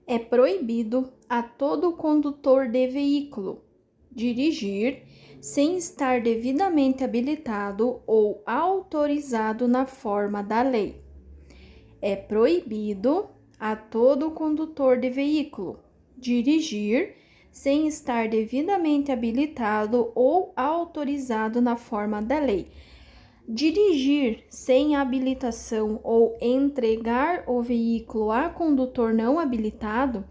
É proibido a todo condutor de veículo dirigir sem estar devidamente habilitado ou autorizado na forma da lei. É proibido a todo condutor de veículo dirigir sem estar devidamente habilitado ou autorizado na forma da lei. Dirigir sem habilitação ou entregar o veículo a condutor não habilitado,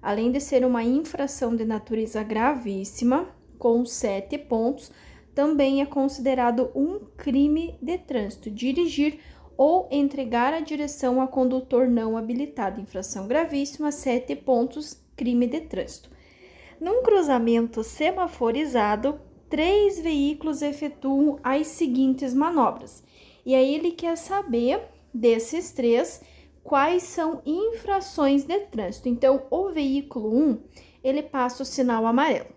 além de ser uma infração de natureza gravíssima, com 7 pontos, também é considerado um crime de trânsito. Dirigir ou entregar a direção a condutor não habilitado, infração gravíssima, 7 pontos, crime de trânsito. Num cruzamento semaforizado, 3 veículos efetuam as seguintes manobras. E aí ele quer saber desses 3 quais são infrações de trânsito. Então, o veículo 1, ele passa o sinal amarelo.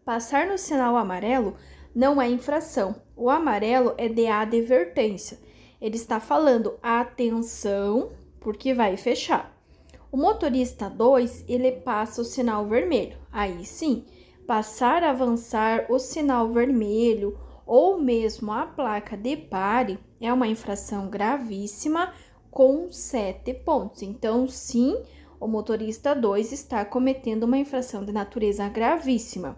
Passar no sinal amarelo não é infração. O amarelo é de advertência. Ele está falando atenção, porque vai fechar. O motorista 2, ele passa o sinal vermelho. Aí sim, passar, avançar o sinal vermelho ou mesmo a placa de pare é uma infração gravíssima com 7 pontos. Então, sim, o motorista 2 está cometendo uma infração de natureza gravíssima.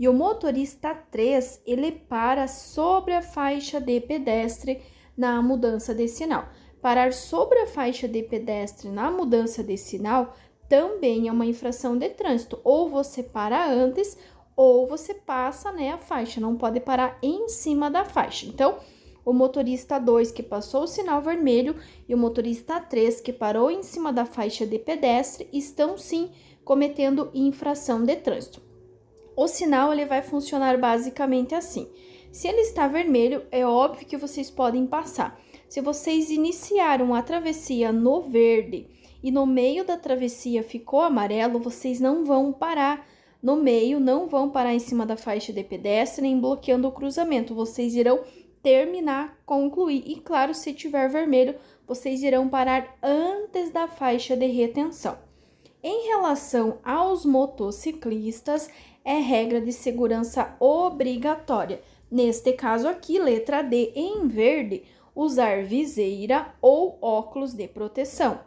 E o motorista 3, ele para sobre a faixa de pedestre na mudança de sinal. Parar sobre a faixa de pedestre na mudança de sinal também é uma infração de trânsito. Ou você para antes, ou você passa, a faixa. Não pode parar em cima da faixa. Então, o motorista 2 que passou o sinal vermelho e o motorista 3 que parou em cima da faixa de pedestre estão sim cometendo infração de trânsito. O sinal ele vai funcionar basicamente assim. Se ele está vermelho, é óbvio que vocês podem passar. Se vocês iniciaram a travessia no verde e no meio da travessia ficou amarelo, vocês não vão parar no meio, não vão parar em cima da faixa de pedestre nem bloqueando o cruzamento. Vocês irão terminar, concluir. E claro, se tiver vermelho, vocês irão parar antes da faixa de retenção. Em relação aos motociclistas, é regra de segurança obrigatória. Neste caso aqui, letra D, em verde, usar viseira ou óculos de proteção.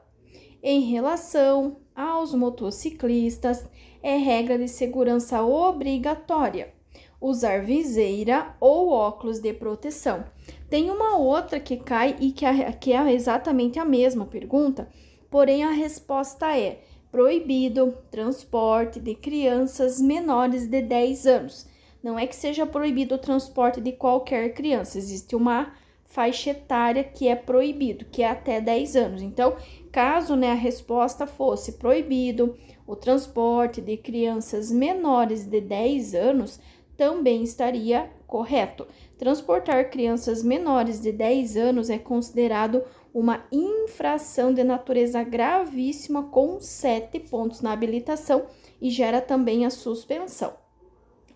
Em relação aos motociclistas, é regra de segurança obrigatória usar viseira ou óculos de proteção. Tem uma outra que cai e que é exatamente a mesma pergunta, porém a resposta é proibido transporte de crianças menores de 10 anos. Não é que seja proibido o transporte de qualquer criança, existe uma faixa etária que é proibido, que é até 10 anos. Então, caso a resposta fosse proibido o transporte de crianças menores de 10 anos, também estaria correto. Transportar crianças menores de 10 anos é considerado uma infração de natureza gravíssima com 7 pontos na habilitação e gera também a suspensão.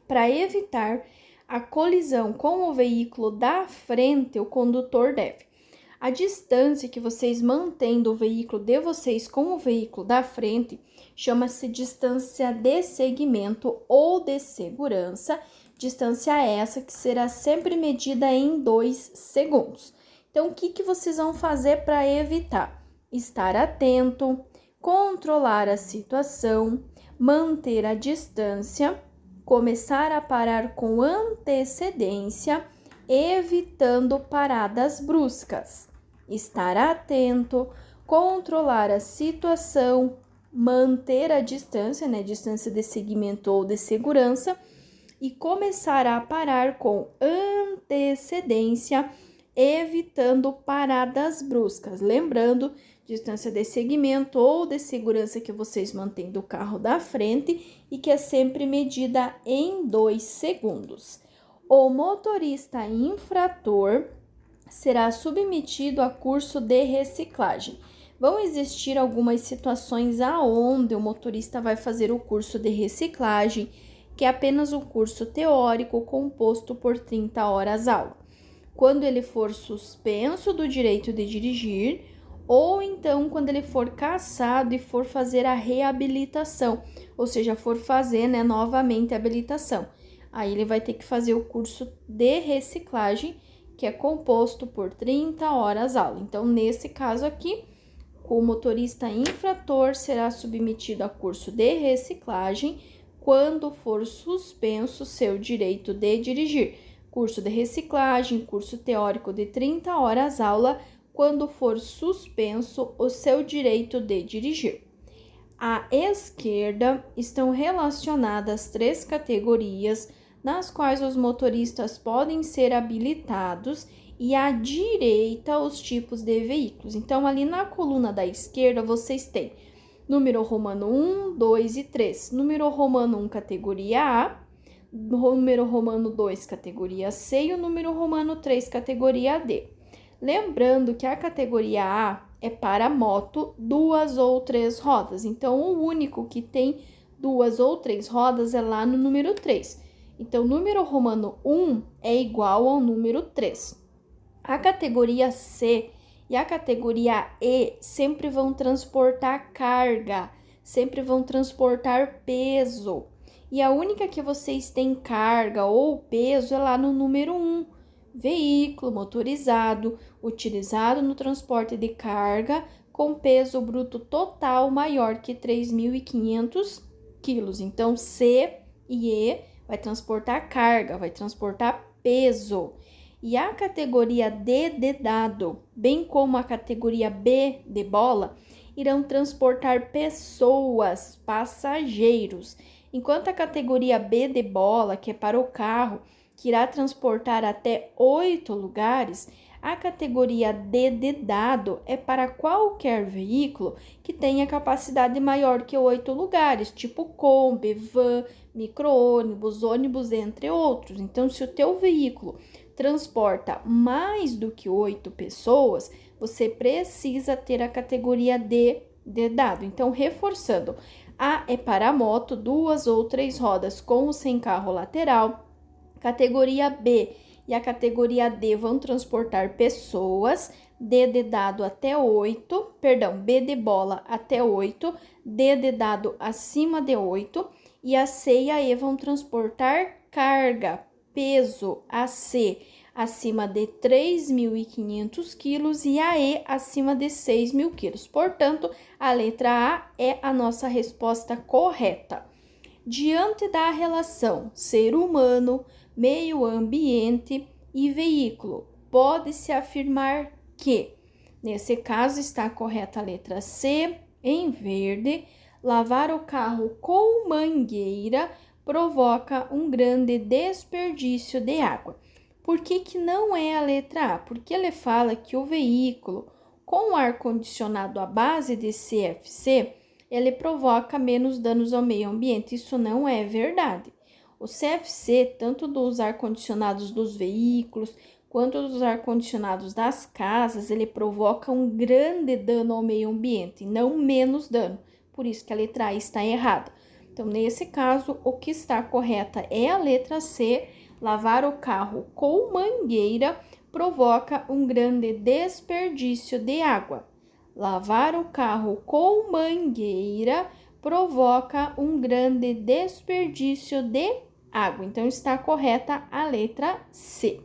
Para evitar a colisão com o veículo da frente, o condutor deve: a distância que vocês mantêm do veículo de vocês com o veículo da frente chama-se distância de segmento ou de segurança, distância essa que será sempre medida em 2 segundos. Então, o que vocês vão fazer para evitar? Estar atento, controlar a situação, manter a distância, começar a parar com antecedência, evitando paradas bruscas. Estar atento, controlar a situação, manter a distância, distância de segmento ou de segurança, e começar a parar com antecedência, evitando paradas bruscas. Lembrando, distância de segmento ou de segurança que vocês mantêm do carro da frente e que é sempre medida em 2 segundos. O motorista infrator será submetido a curso de reciclagem. Vão existir algumas situações aonde o motorista vai fazer o curso de reciclagem, que é apenas um curso teórico composto por 30 horas aula. Quando ele for suspenso do direito de dirigir ou então quando ele for cassado e for fazer a reabilitação, ou seja, for fazer, né, novamente a habilitação. Aí ele vai ter que fazer o curso de reciclagem, que é composto por 30 horas aula. Então, nesse caso aqui, o motorista infrator será submetido a curso de reciclagem quando for suspenso seu direito de dirigir. Curso de reciclagem, curso teórico de 30 horas aula, quando for suspenso o seu direito de dirigir. À esquerda estão relacionadas 3 categorias nas quais os motoristas podem ser habilitados e à direita os tipos de veículos. Então, ali na coluna da esquerda, vocês têm número romano 1, 2 e 3. Número romano 1, categoria A, número romano 2, categoria C e o número romano 3, categoria D. Lembrando que a categoria A é para moto 2 ou 3 rodas. Então, o único que tem 2 ou 3 rodas é lá no número 3. Então, o número romano 1 é igual ao número 3. A categoria C e a categoria E sempre vão transportar carga, sempre vão transportar peso. E a única que vocês têm carga ou peso é lá no número 1. Veículo motorizado, utilizado no transporte de carga, com peso bruto total maior que 3.500 quilos. Então, C e E vai transportar carga, vai transportar peso. E a categoria D de dado, bem como a categoria B de bola, irão transportar pessoas, passageiros. Enquanto a categoria B de bola, que é para o carro, que irá transportar até 8 lugares, a categoria D de dado é para qualquer veículo que tenha capacidade maior que 8 lugares, tipo Kombi, van, micro-ônibus, ônibus, entre outros. Então, se o teu veículo transporta mais do que 8 pessoas, você precisa ter a categoria D de dado. Então, reforçando, A é para moto, 2 ou 3 rodas com ou sem carro lateral. Categoria B e a categoria D vão transportar pessoas, D de dado até 8, perdão, B de bola até 8, D de dado acima de 8, e a C e a E vão transportar carga, peso, a C acima de 3.500 quilos e a E acima de 6.000 quilos. Portanto, a letra A é a nossa resposta correta. Diante da relação ser humano, meio ambiente e veículo, pode-se afirmar que, nesse caso, está correta a letra C, em verde, lavar o carro com mangueira provoca um grande desperdício de água. Por que não é a letra A? Porque ele fala que o veículo com ar-condicionado à base de CFC, ele provoca menos danos ao meio ambiente. Isso não é verdade. O CFC, tanto dos ar-condicionados dos veículos, quanto dos ar-condicionados das casas, ele provoca um grande dano ao meio ambiente, não menos dano. Por isso que a letra A está errada. Então, nesse caso, o que está correta é a letra C. Lavar o carro com mangueira provoca um grande desperdício de água. Lavar o carro com mangueira provoca um grande desperdício de água. Então, está correta a letra C.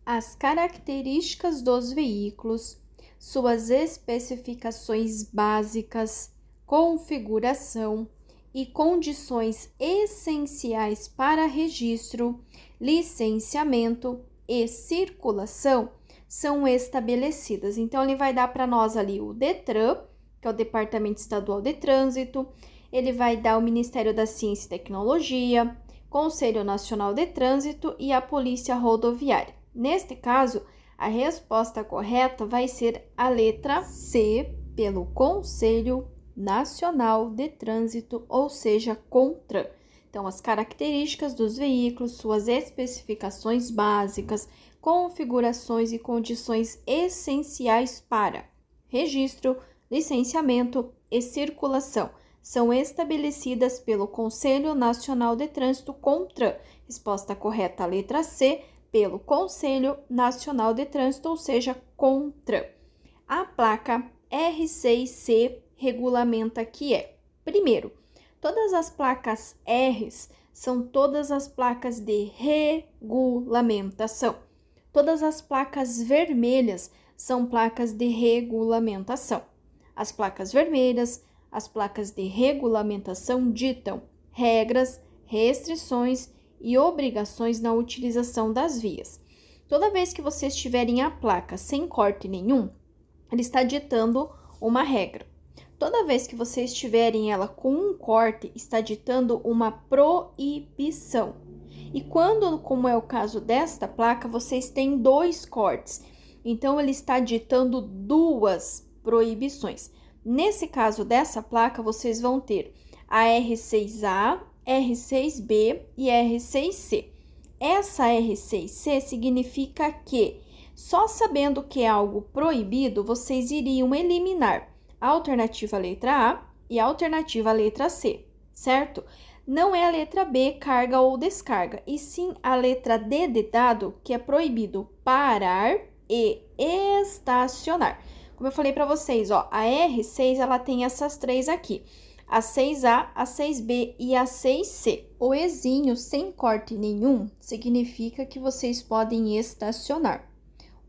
As características dos veículos, suas especificações básicas, configuração e condições essenciais para registro, licenciamento e circulação são estabelecidas. Então, ele vai dar para nós ali o DETRAN, que é o Departamento Estadual de Trânsito, ele vai dar o Ministério da Ciência e Tecnologia, Conselho Nacional de Trânsito e a Polícia Rodoviária. Neste caso, a resposta correta vai ser a letra C, pelo Conselho Nacional de Trânsito, ou seja, CONTRAN. Então, as características dos veículos, suas especificações básicas, configurações e condições essenciais para registro, licenciamento e circulação são estabelecidas pelo Conselho Nacional de Trânsito, CONTRAN. Resposta correta, a letra C, pelo Conselho Nacional de Trânsito, ou seja, CONTRAN. A placa R6C regulamenta que é? Primeiro, todas as placas Rs são todas as placas de regulamentação. Todas as placas vermelhas são placas de regulamentação. As placas vermelhas, as placas de regulamentação ditam regras, restrições e obrigações na utilização das vias. Toda vez que vocês tiverem a placa sem corte nenhum, ele está ditando uma regra. Toda vez que vocês tiverem ela com um corte, está ditando uma proibição. E quando, como é o caso desta placa, vocês têm 2 cortes, então ele está ditando 2 proibições. Nesse caso dessa placa, vocês vão ter a R6A, R6B e R6C. Essa R6C significa que, só sabendo que é algo proibido, vocês iriam eliminar a alternativa letra A e a alternativa letra C, certo? Não é a letra B, carga ou descarga, e sim a letra D de dado, que é proibido parar e estacionar. Como eu falei para vocês, ó, a R6 ela tem essas 3 aqui, a 6A, a 6B e a 6C. O Ezinho sem corte nenhum significa que vocês podem estacionar.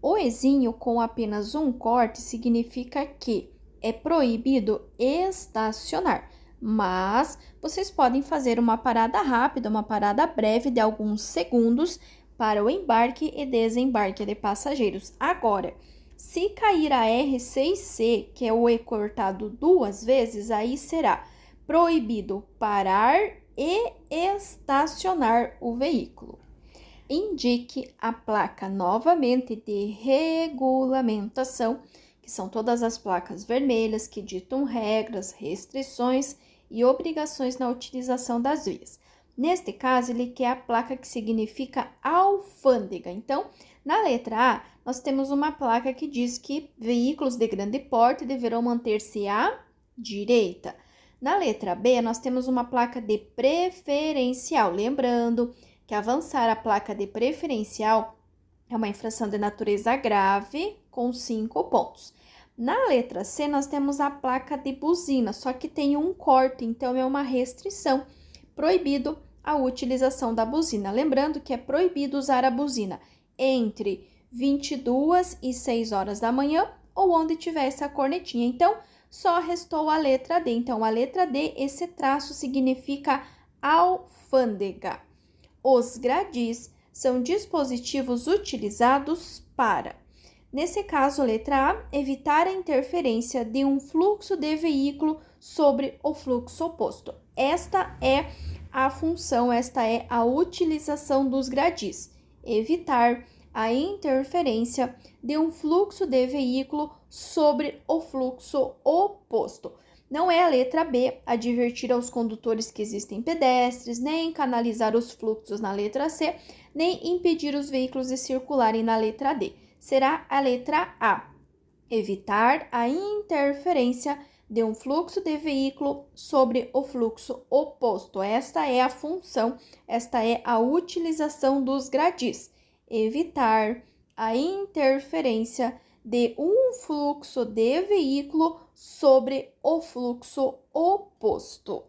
O Ezinho com apenas um corte significa que é proibido estacionar, mas vocês podem fazer uma parada rápida, uma parada breve de alguns segundos para o embarque e desembarque de passageiros. Agora, se cair a R6C, que é o E cortado 2 vezes, aí será proibido parar e estacionar o veículo. Indique a placa novamente de regulamentação, que são todas as placas vermelhas que ditam regras, restrições e obrigações na utilização das vias. Neste caso, ele quer a placa que significa alfândega. Então, na letra A, nós temos uma placa que diz que veículos de grande porte deverão manter-se à direita. Na letra B, nós temos uma placa de preferencial. Lembrando que avançar a placa de preferencial é uma infração de natureza grave com 5 pontos. Na letra C, nós temos a placa de buzina, só que tem um corte, então é uma restrição. Proibido a utilização da buzina. Lembrando que é proibido usar a buzina entre 22 e 6 horas da manhã ou onde tiver essa cornetinha. Então, só restou a letra D. Então, a letra D, esse traço significa alfândega. Os gradis são dispositivos utilizados para, nesse caso, letra A, evitar a interferência de um fluxo de veículo sobre o fluxo oposto. Esta é a função, esta é a utilização dos gradis. Evitar a interferência de um fluxo de veículo sobre o fluxo oposto. Não é a letra B, advertir aos condutores que existem pedestres, nem canalizar os fluxos na letra C, nem impedir os veículos de circularem na letra D. Será a letra A, evitar a interferência de um fluxo de veículo sobre o fluxo oposto. Esta é a função, esta é a utilização dos gradis. Evitar a interferência de um fluxo de veículo sobre o fluxo oposto.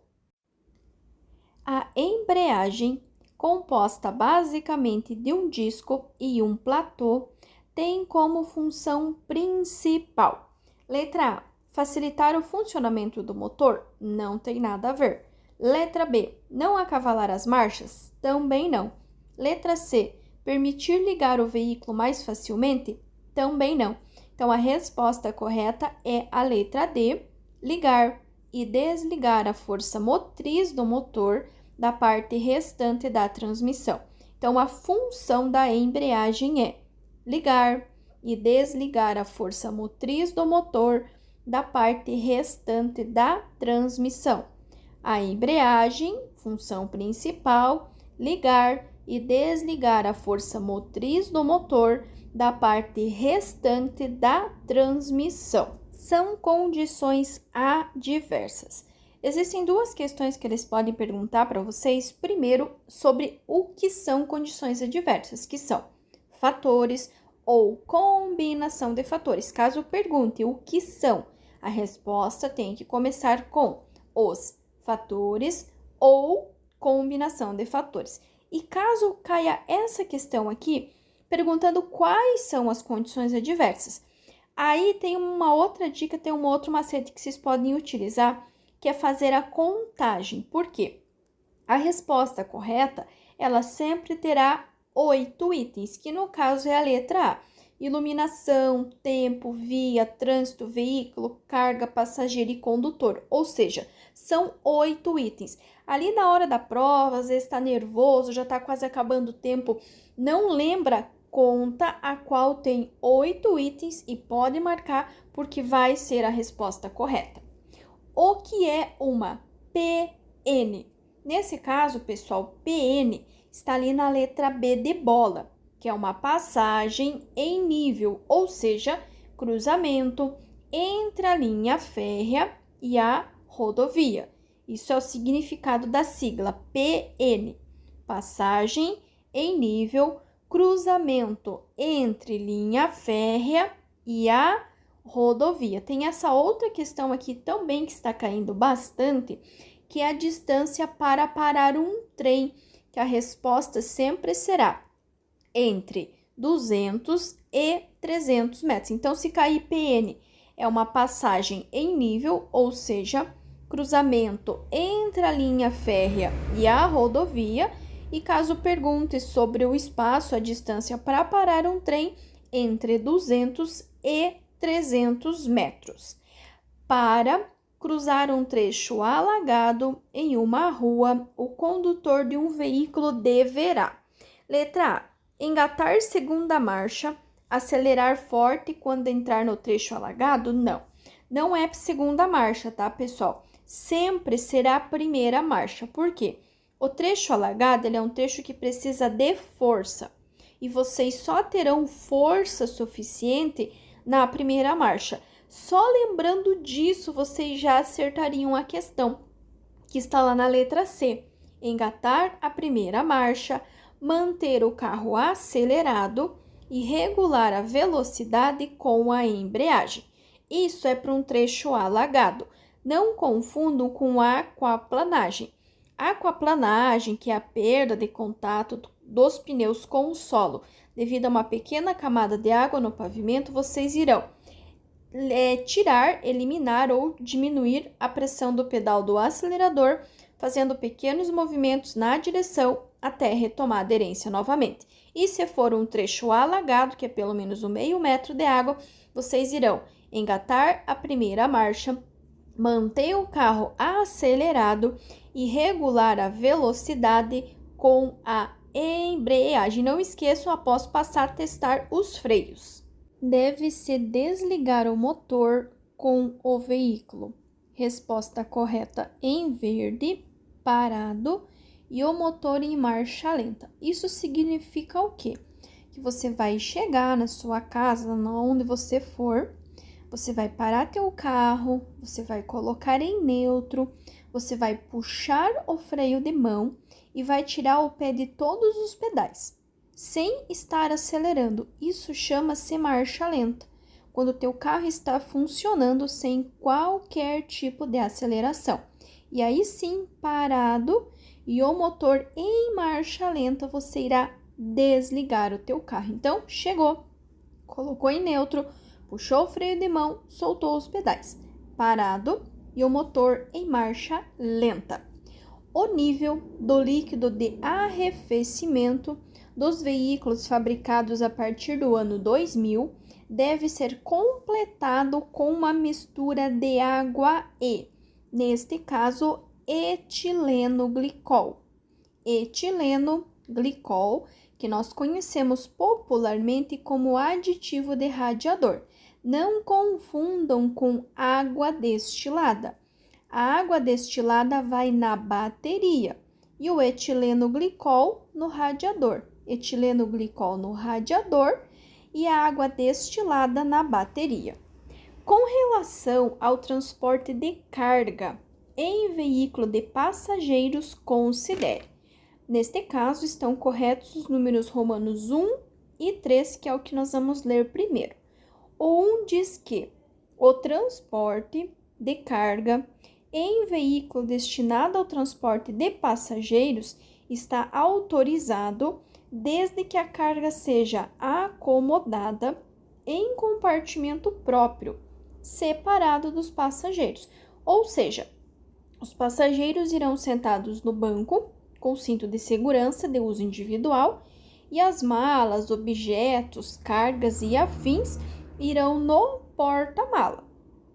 A embreagem, composta basicamente de um disco e um platô, tem como função principal. Letra A, facilitar o funcionamento do motor? Não tem nada a ver. Letra B, não acavalar as marchas? Também não. Letra C, permitir ligar o veículo mais facilmente? Também não. Então, a resposta correta é a letra D, ligar e desligar a força motriz do motor da parte restante da transmissão. Então, a função da embreagem é ligar e desligar a força motriz do motor da parte restante da transmissão. A embreagem, função principal, ligar e desligar a força motriz do motor da parte restante da transmissão. São condições adversas. Existem 2 questões que eles podem perguntar para vocês. Primeiro, sobre o que são condições adversas, que são fatores ou combinação de fatores. Caso pergunte o que são, A resposta tem que começar com os fatores ou combinação de fatores. E caso caia essa questão aqui, perguntando quais são as condições adversas, aí tem uma outra dica, tem um outro macete que vocês podem utilizar, que é fazer a contagem. Por quê? A resposta correta, ela sempre terá 8 itens, que no caso é a letra A. Iluminação, tempo, via, trânsito, veículo, carga, passageiro e condutor. Ou seja, são 8 itens. Ali na hora da prova, às vezes está nervoso, já está quase acabando o tempo, não lembra, conta a qual tem 8 itens e pode marcar porque vai ser a resposta correta. O que é uma PN? Nesse caso, pessoal, PN está ali na letra B de bola, que é uma passagem em nível, ou seja, cruzamento entre a linha férrea e a rodovia. Isso é o significado da sigla PN, passagem em nível, cruzamento entre linha férrea e a rodovia. Tem essa outra questão aqui também que está caindo bastante, que é a distância para parar um trem, que a resposta sempre será entre 200 e 300 metros. Então, se cair PN, é uma passagem em nível, ou seja, cruzamento entre a linha férrea e a rodovia. E caso pergunte sobre o espaço, a distância para parar um trem, entre 200 e 300 metros. Para cruzar um trecho alagado em uma rua, o condutor de um veículo deverá: letra A, engatar segunda marcha, acelerar forte quando entrar no trecho alagado? Não é segunda marcha, tá, pessoal? Sempre será a primeira marcha. Por quê? O trecho alagado, ele é um trecho que precisa de força, e vocês só terão força suficiente na primeira marcha. Só lembrando disso, vocês já acertariam a questão, que está lá na letra C. Engatar a primeira marcha, manter o carro acelerado e regular a velocidade com a embreagem. Isso é para um trecho alagado. Não confundam com a aquaplanagem. A aquaplanagem, que é a perda de contato dos pneus com o solo devido a uma pequena camada de água no pavimento, vocês irão tirar, eliminar ou diminuir a pressão do pedal do acelerador, fazendo pequenos movimentos na direção até retomar a aderência novamente. E se for um trecho alagado, que é pelo menos 0,5 metro de água, vocês irão engatar a primeira marcha, manter o carro acelerado e regular a velocidade com a embreagem. Não esqueçam, após passar, a testar os freios. Deve-se desligar o motor com o veículo. Resposta correta em verde, parado, e o motor em marcha lenta. Isso significa o quê? Que você vai chegar na sua casa, onde você for, você vai parar teu carro, você vai colocar em neutro, você vai puxar o freio de mão e vai tirar o pé de todos os pedais, sem estar acelerando. Isso chama-se marcha lenta, quando o teu carro está funcionando sem qualquer tipo de aceleração. E aí sim, parado e o motor em marcha lenta, você irá desligar o teu carro. Então, chegou, colocou em neutro, puxou o freio de mão, soltou os pedais. Parado e o motor em marcha lenta. O nível do líquido de arrefecimento dos veículos fabricados a partir do ano 2000 deve ser completado com uma mistura de água e, neste caso, etileno glicol. Etileno glicol, que nós conhecemos popularmente como aditivo de radiador. Não confundam com água destilada. A água destilada vai na bateria e o etileno glicol no radiador. Etileno glicol no radiador e a água destilada na bateria. Com relação ao transporte de carga em veículo de passageiros, considere. Neste caso, estão corretos os números romanos 1 e 3, que é o que nós vamos ler primeiro. O 1 diz que O transporte de carga em veículo destinado ao transporte de passageiros está autorizado desde que a carga seja acomodada em compartimento próprio, separado dos passageiros. Ou seja, os passageiros irão sentados no banco com cinto de segurança de uso individual e as malas, objetos, cargas e afins irão no porta-mala,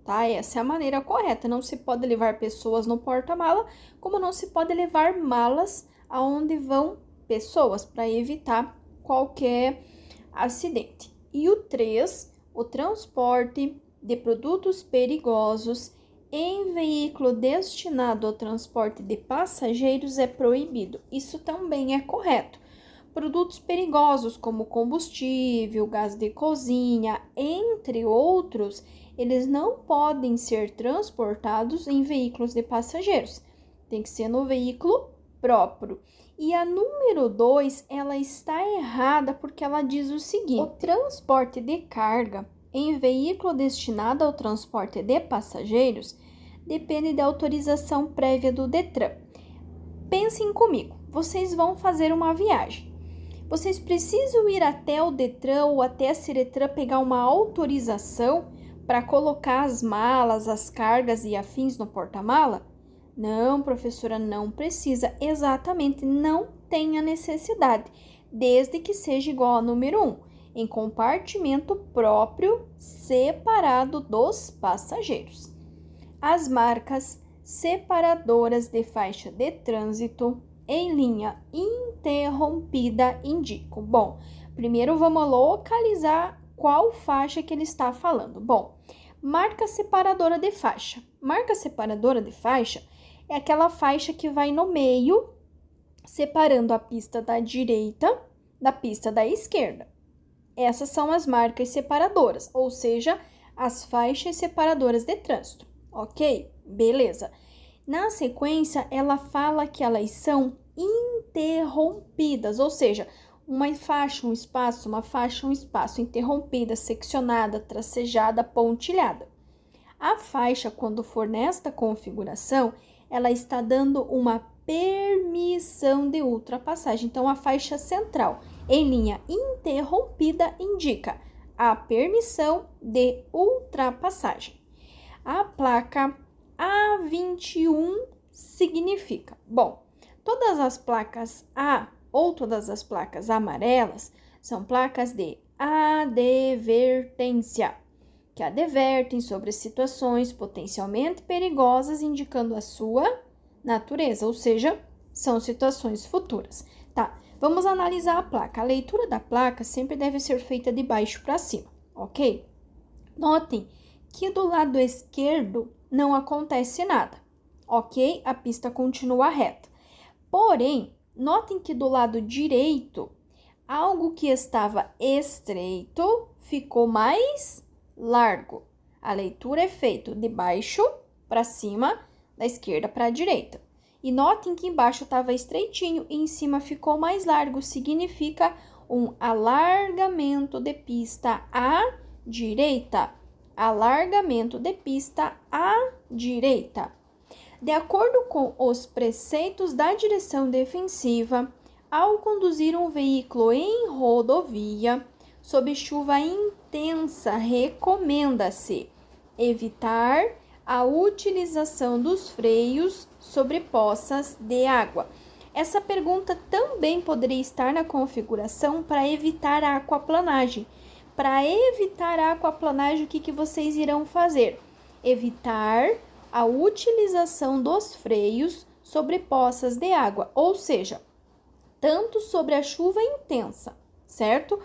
tá? Essa é a maneira correta. Não se pode levar pessoas no porta-mala, como não se pode levar malas aonde vão pessoas, para evitar qualquer acidente. E o 3, o transporte de produtos perigosos em veículo destinado ao transporte de passageiros é proibido. Isso também é correto. Produtos perigosos como combustível, gás de cozinha, entre outros, eles não podem ser transportados em veículos de passageiros. Tem que ser no veículo próprio. E a número 2, ela está errada porque ela diz o seguinte: o transporte de carga em veículo destinado ao transporte de passageiros depende da autorização prévia do Detran. Pensem comigo, vocês vão fazer uma viagem. Vocês precisam ir até o Detran ou até a Ciretran pegar uma autorização para colocar as malas, as cargas e afins no porta-mala? Não, professora, não precisa. Exatamente, não tem a necessidade, desde que seja igual ao número 1, em compartimento próprio, separado dos passageiros. As marcas separadoras de faixa de trânsito em linha interrompida indicam. Bom, primeiro vamos localizar qual faixa que ele está falando. Bom, marca separadora de faixa. Marca separadora de faixa é aquela faixa que vai no meio, separando a pista da direita da pista da esquerda. Essas são as marcas separadoras, ou seja, as faixas separadoras de trânsito. Ok? Beleza. Na sequência, ela fala que elas são interrompidas, ou seja, uma faixa, um espaço, interrompida, seccionada, tracejada, pontilhada. A faixa, quando for nesta configuração, ela está dando uma permissão de ultrapassagem. Então, a faixa central em linha interrompida indica a permissão de ultrapassagem. A placa A21 significa, bom, todas as placas A ou todas as placas amarelas são placas de advertência, que advertem sobre situações potencialmente perigosas, indicando a sua natureza, ou seja, são situações futuras. Tá, vamos analisar a placa. A leitura da placa sempre deve ser feita de baixo para cima, ok? Notem que do lado esquerdo não acontece nada, ok? A pista continua reta. Porém, notem que do lado direito, algo que estava estreito ficou mais largo. A leitura é feita de baixo para cima, da esquerda para a direita. E notem que embaixo estava estreitinho e em cima ficou mais largo, significa um alargamento de pista à direita. Alargamento de pista à direita. De acordo com os preceitos da direção defensiva, ao conduzir um veículo em rodovia, sob chuva intensa, recomenda-se evitar a utilização dos freios sobre poças de água. Essa pergunta também poderia estar na configuração para evitar a aquaplanagem. Para evitar a aquaplanagem, o que vocês irão fazer? Evitar a utilização dos freios sobre poças de água, ou seja, tanto sobre a chuva intensa, certo?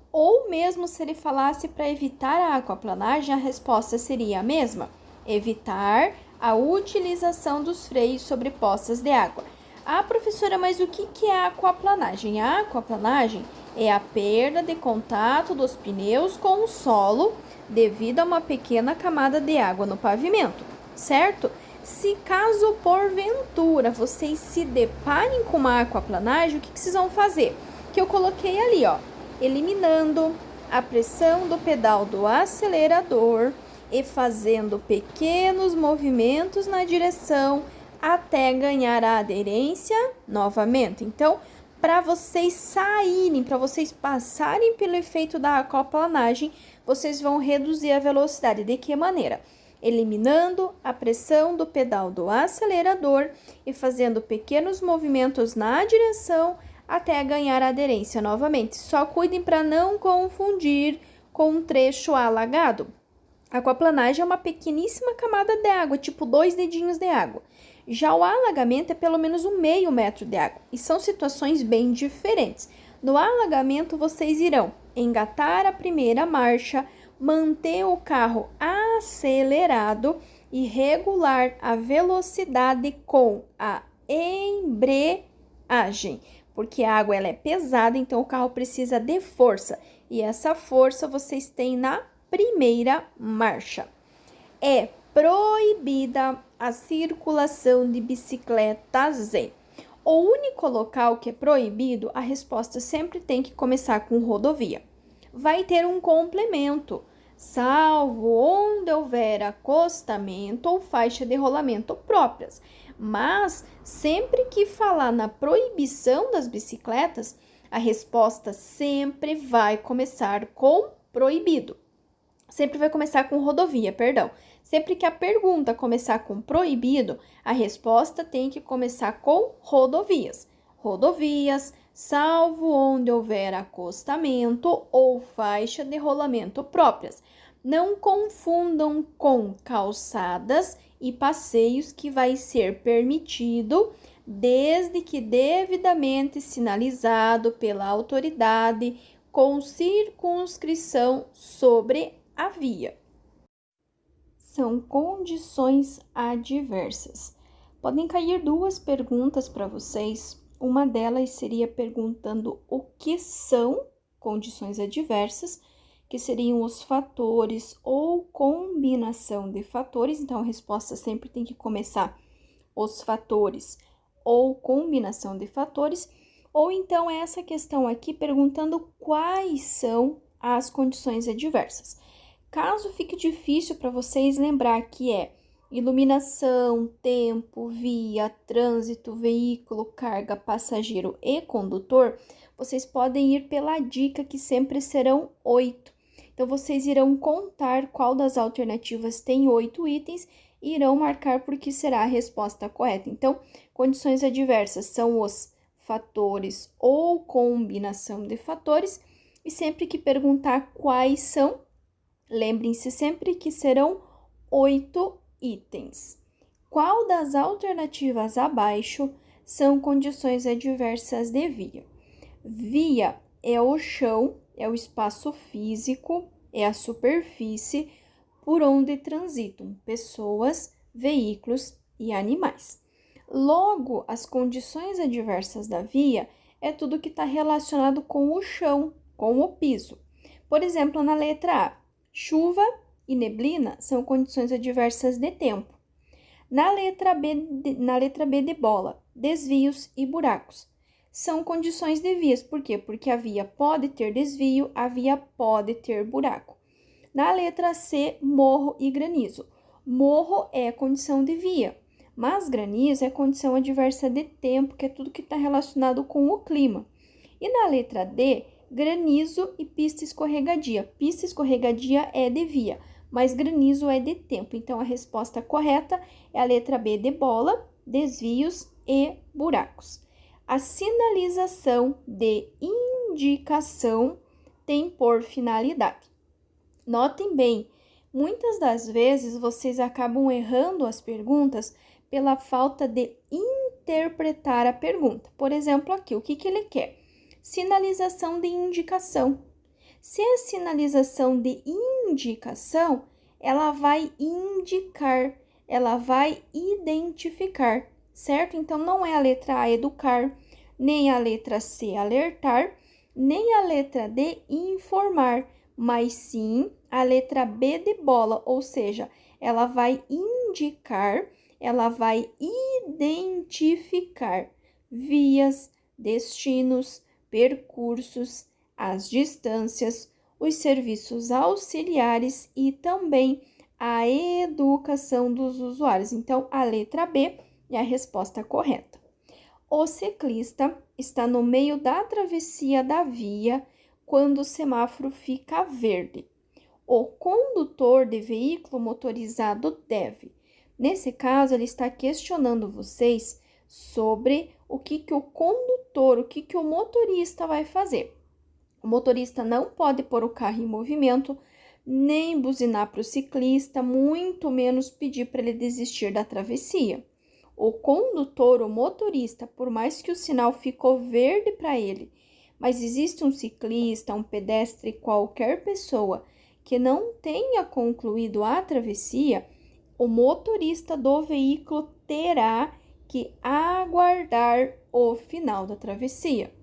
Ou mesmo se ele falasse para evitar a aquaplanagem, a resposta seria a mesma: evitar a utilização dos freios sobre poças de água. Ah, professora, mas o que é a aquaplanagem? A aquaplanagem é a perda de contato dos pneus com o solo devido a uma pequena camada de água no pavimento, certo? Se caso porventura vocês se deparem com uma aquaplanagem, o que vocês vão fazer? Que eu coloquei ali, ó, eliminando a pressão do pedal do acelerador e fazendo pequenos movimentos na direção até ganhar a aderência novamente. Então, para vocês saírem, para vocês passarem pelo efeito da aquaplanagem, vocês vão reduzir a velocidade. De que maneira? Eliminando a pressão do pedal do acelerador e fazendo pequenos movimentos na direção até ganhar aderência novamente. Só cuidem para não confundir com um trecho alagado. A aquaplanagem é uma pequeníssima camada de água, tipo 2 dedinhos de água. Já o alagamento é pelo menos 1/2 metro de água, e são situações bem diferentes. No alagamento, vocês irão engatar a primeira marcha, manter o carro acelerado e regular a velocidade com a embreagem, porque a água ela é pesada, então o carro precisa de força, e essa força vocês têm na primeira marcha. É proibida a circulação de bicicletas em. O único local que é proibido, a resposta sempre tem que começar com rodovia. Vai ter um complemento, salvo onde houver acostamento ou faixa de rolamento próprias. Mas, sempre que falar na proibição das bicicletas, a resposta sempre vai começar com proibido. Sempre vai começar com rodovia, perdão. Sempre que a pergunta começar com proibido, a resposta tem que começar com rodovias. Rodovias, salvo onde houver acostamento ou faixa de rolamento próprias. Não confundam com calçadas e passeios, que vai ser permitido desde que devidamente sinalizado pela autoridade com circunscrição sobre a via. São condições adversas. Podem cair 2 perguntas para vocês. Uma delas seria perguntando o que são condições adversas, que seriam os fatores ou combinação de fatores. Então, a resposta sempre tem que começar os fatores ou combinação de fatores. Ou então, essa questão aqui perguntando quais são as condições adversas. Caso fique difícil para vocês lembrar que é iluminação, tempo, via, trânsito, veículo, carga, passageiro e condutor, vocês podem ir pela dica, que sempre serão 8. Então, vocês irão contar qual das alternativas tem 8 itens e irão marcar por que será a resposta correta. Então, condições adversas são os fatores ou combinação de fatores, e sempre que perguntar quais são, lembrem-se sempre que serão 8 itens. Qual das alternativas abaixo são condições adversas de via? Via é o chão, é o espaço físico, é a superfície por onde transitam pessoas, veículos e animais. Logo, as condições adversas da via é tudo que está relacionado com o chão, com o piso. Por exemplo, na letra A, chuva e neblina são condições adversas de tempo. Na letra B de bola, desvios e buracos são condições de vias. Por quê? Porque a via pode ter desvio, a via pode ter buraco. Na letra C, morro e granizo. Morro é condição de via, mas granizo é condição adversa de tempo, que é tudo que está relacionado com o clima. E na letra D, granizo e pista escorregadia. Pista escorregadia é de via, mas granizo é de tempo. Então, a resposta correta é a letra B de bola, desvios e buracos. A sinalização de indicação tem por finalidade. Notem bem, muitas das vezes vocês acabam errando as perguntas pela falta de interpretar a pergunta. Por exemplo, aqui, o que ele quer? Sinalização de indicação. Se é sinalização de indicação, ela vai indicar, ela vai identificar, certo? Então, não é a letra A, educar, nem a letra C, alertar, nem a letra D, informar, mas sim a letra B de bola, ou seja, ela vai indicar, ela vai identificar vias, destinos, percursos, as distâncias, os serviços auxiliares e também a educação dos usuários. Então, a letra B é a resposta correta. O ciclista está no meio da travessia da via quando o semáforo fica verde. O condutor de veículo motorizado deve. Nesse caso, ele está questionando vocês sobre o que o condutor, o que o motorista vai fazer. O motorista não pode pôr o carro em movimento, nem buzinar para o ciclista, muito menos pedir para ele desistir da travessia. O condutor, o motorista, por mais que o sinal ficou verde para ele, mas existe um ciclista, um pedestre, qualquer pessoa que não tenha concluído a travessia, o motorista do veículo terá que aguardar o final da travessia.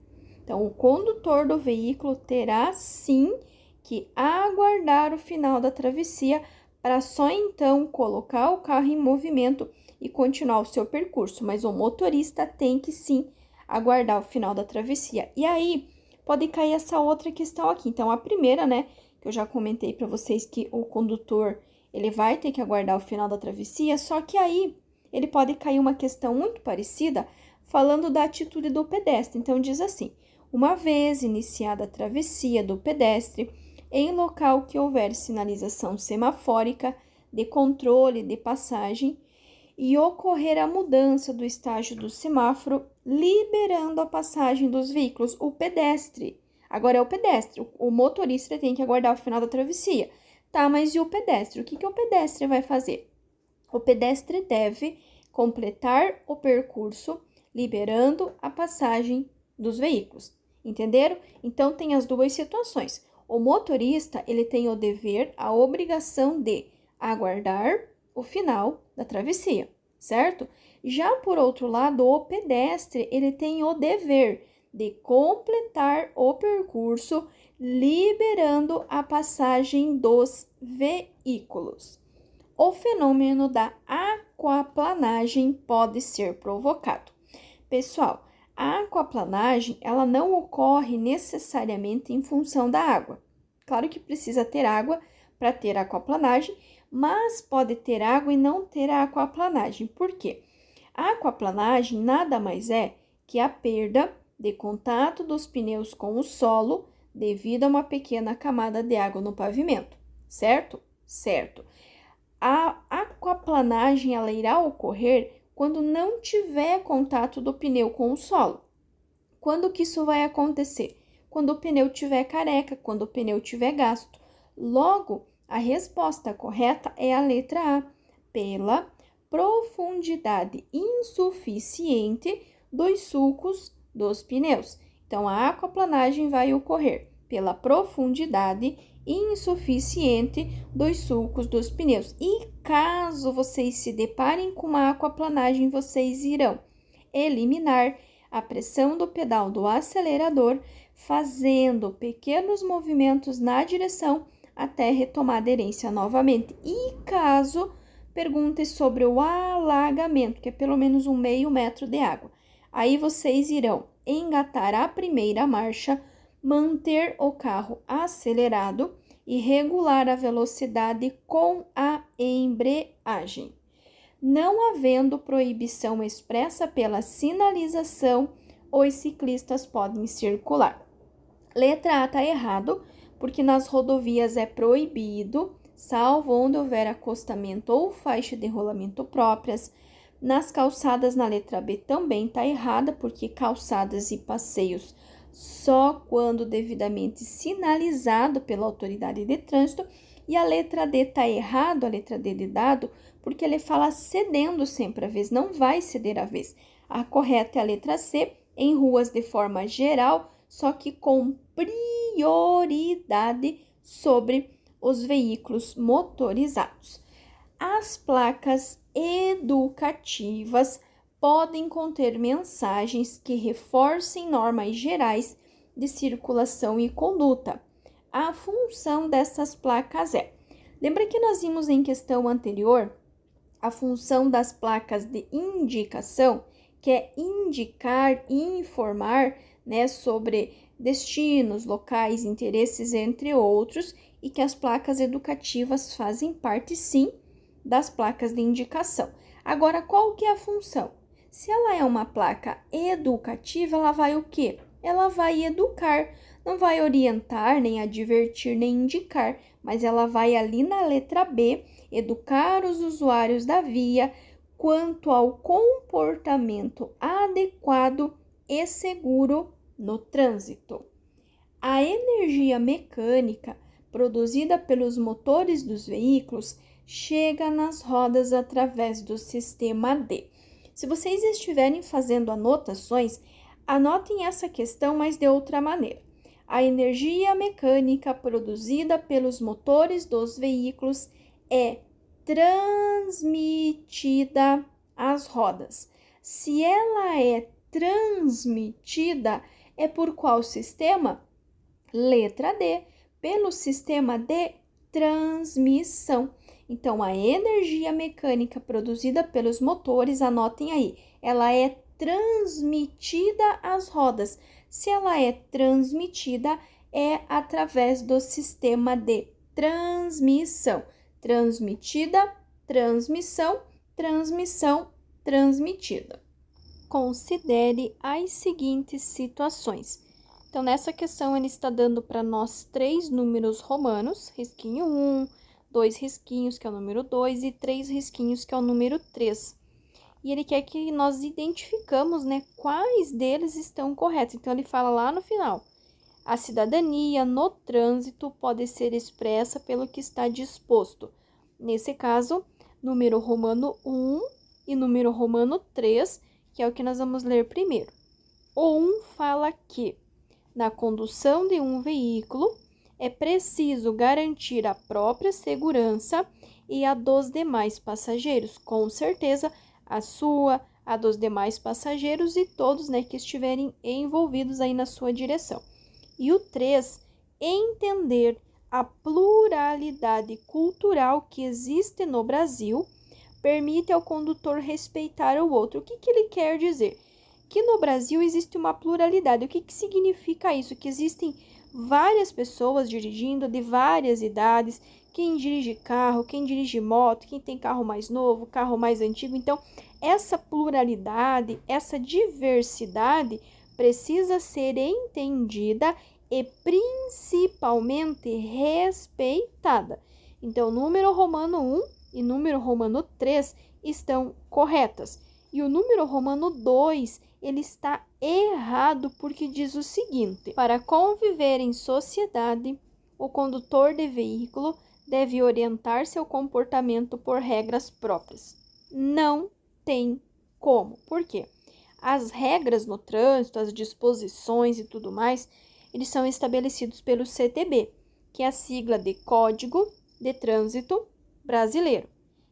Então, o condutor do veículo terá sim que aguardar o final da travessia para só então colocar o carro em movimento e continuar o seu percurso, mas o motorista tem que sim aguardar o final da travessia. E aí, pode cair essa outra questão aqui. Então, a primeira, né, que eu já comentei para vocês que o condutor, ele vai ter que aguardar o final da travessia, só que aí ele pode cair uma questão muito parecida falando da atitude do pedestre. Então, diz assim: uma vez iniciada a travessia do pedestre, em local que houver sinalização semafórica de controle de passagem e ocorrer a mudança do estágio do semáforo, liberando a passagem dos veículos, o pedestre. Agora é o pedestre, o motorista tem que aguardar o final da travessia. Tá, mas e o pedestre? O que o pedestre vai fazer? O pedestre deve completar o percurso, liberando a passagem dos veículos. Entenderam? Então, tem as duas situações. O motorista, ele tem o dever, a obrigação de aguardar o final da travessia, certo? Já por outro lado, o pedestre, ele tem o dever de completar o percurso, liberando a passagem dos veículos. O fenômeno da aquaplanagem pode ser provocado. Pessoal, a aquaplanagem, ela não ocorre necessariamente em função da água. Claro que precisa ter água para ter aquaplanagem, mas pode ter água e não ter a aquaplanagem. Por quê? A aquaplanagem nada mais é que a perda de contato dos pneus com o solo devido a uma pequena camada de água no pavimento, certo? Certo. A aquaplanagem, ela irá ocorrer quando não tiver contato do pneu com o solo. Quando que isso vai acontecer? Quando o pneu estiver careca, quando o pneu estiver gasto. Logo, a resposta correta é a letra A, pela profundidade insuficiente dos sulcos dos pneus. Então, a aquaplanagem vai ocorrer pela profundidade insuficiente dos sulcos dos pneus. E caso vocês se deparem com uma aquaplanagem, vocês irão eliminar a pressão do pedal do acelerador, fazendo pequenos movimentos na direção até retomar a aderência novamente. E caso pergunte sobre o alagamento, que é pelo menos 1/2 metro de água, aí vocês irão engatar a primeira marcha, manter o carro acelerado e regular a velocidade com a embreagem. Não havendo proibição expressa pela sinalização, os ciclistas podem circular. Letra A está errado, porque nas rodovias é proibido, salvo onde houver acostamento ou faixa de rolamento próprias. Nas calçadas, na letra B também está errada, porque calçadas e passeios só quando devidamente sinalizado pela autoridade de trânsito. E a letra D está errado, a letra D de dado, porque ele fala cedendo sempre a vez, não vai ceder a vez. A correta é a letra C, em ruas de forma geral, só que com prioridade sobre os veículos motorizados. As placas educativas podem conter mensagens que reforcem normas gerais de circulação e conduta. A função dessas placas é: lembra que nós vimos em questão anterior a função das placas de indicação, que é indicar e informar, né, sobre destinos, locais, interesses, entre outros, e que as placas educativas fazem parte, sim, das placas de indicação. Agora, qual que é a função? Se ela é uma placa educativa, ela vai o quê? Ela vai educar, não vai orientar, nem advertir, nem indicar, mas ela vai ali na letra B, educar os usuários da via quanto ao comportamento adequado e seguro no trânsito. A energia mecânica produzida pelos motores dos veículos chega nas rodas através do sistema D. Se vocês estiverem fazendo anotações, anotem essa questão, mas de outra maneira. A energia mecânica produzida pelos motores dos veículos é transmitida às rodas. Se ela é transmitida, é por qual sistema? Letra D, pelo sistema de transmissão. Então, a energia mecânica produzida pelos motores, anotem aí, ela é transmitida às rodas. Se ela é transmitida, é através do sistema de transmissão. Transmitida, transmissão, transmissão, transmitida. Considere as seguintes situações. Então, nessa questão, ele está dando para nós 3 números romanos, risquinho 1, 2 risquinhos, que é o número 2, e 3 risquinhos, que é o número 3. E ele quer que nós identificamos, né, quais deles estão corretos. Então, ele fala lá no final, a cidadania no trânsito pode ser expressa pelo que está disposto. Nesse caso, número romano 1 e número romano 3, que é o que nós vamos ler primeiro. O 1 fala que na condução de um veículo, é preciso garantir a própria segurança e a dos demais passageiros, com certeza a sua, a dos demais passageiros e todos, né, que estiverem envolvidos aí na sua direção. E o 3, entender a pluralidade cultural que existe no Brasil, permite ao condutor respeitar o outro. O que ele quer dizer? Que no Brasil existe uma pluralidade. O que significa isso? Que existem várias pessoas dirigindo de várias idades, quem dirige carro, quem dirige moto, quem tem carro mais novo, carro mais antigo. Então, essa pluralidade, essa diversidade precisa ser entendida e principalmente respeitada. Então, número romano 1 e número romano 3 estão corretas. E o número romano 2, ele está errado porque diz o seguinte: para conviver em sociedade, o condutor de veículo deve orientar seu comportamento por regras próprias. Não tem como. Por quê? As regras no trânsito, as disposições e tudo mais, eles são estabelecidos pelo CTB, que é a sigla de Código de Trânsito Brasileiro,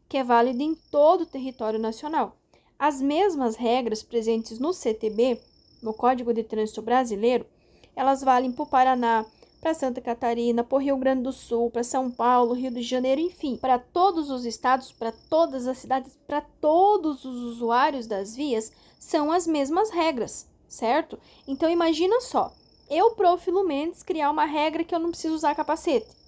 que é válido em todo o território nacional. As mesmas regras presentes no CTB, no Código de Trânsito Brasileiro, elas valem para o Paraná, para Santa Catarina, para o Rio Grande do Sul, para São Paulo, Rio de Janeiro, enfim, para todos os estados, para todas as cidades, para todos os usuários das vias, são as mesmas regras, certo? Então, imagina só, eu, Prófilo Mendes, criar uma regra que eu não preciso usar capacete.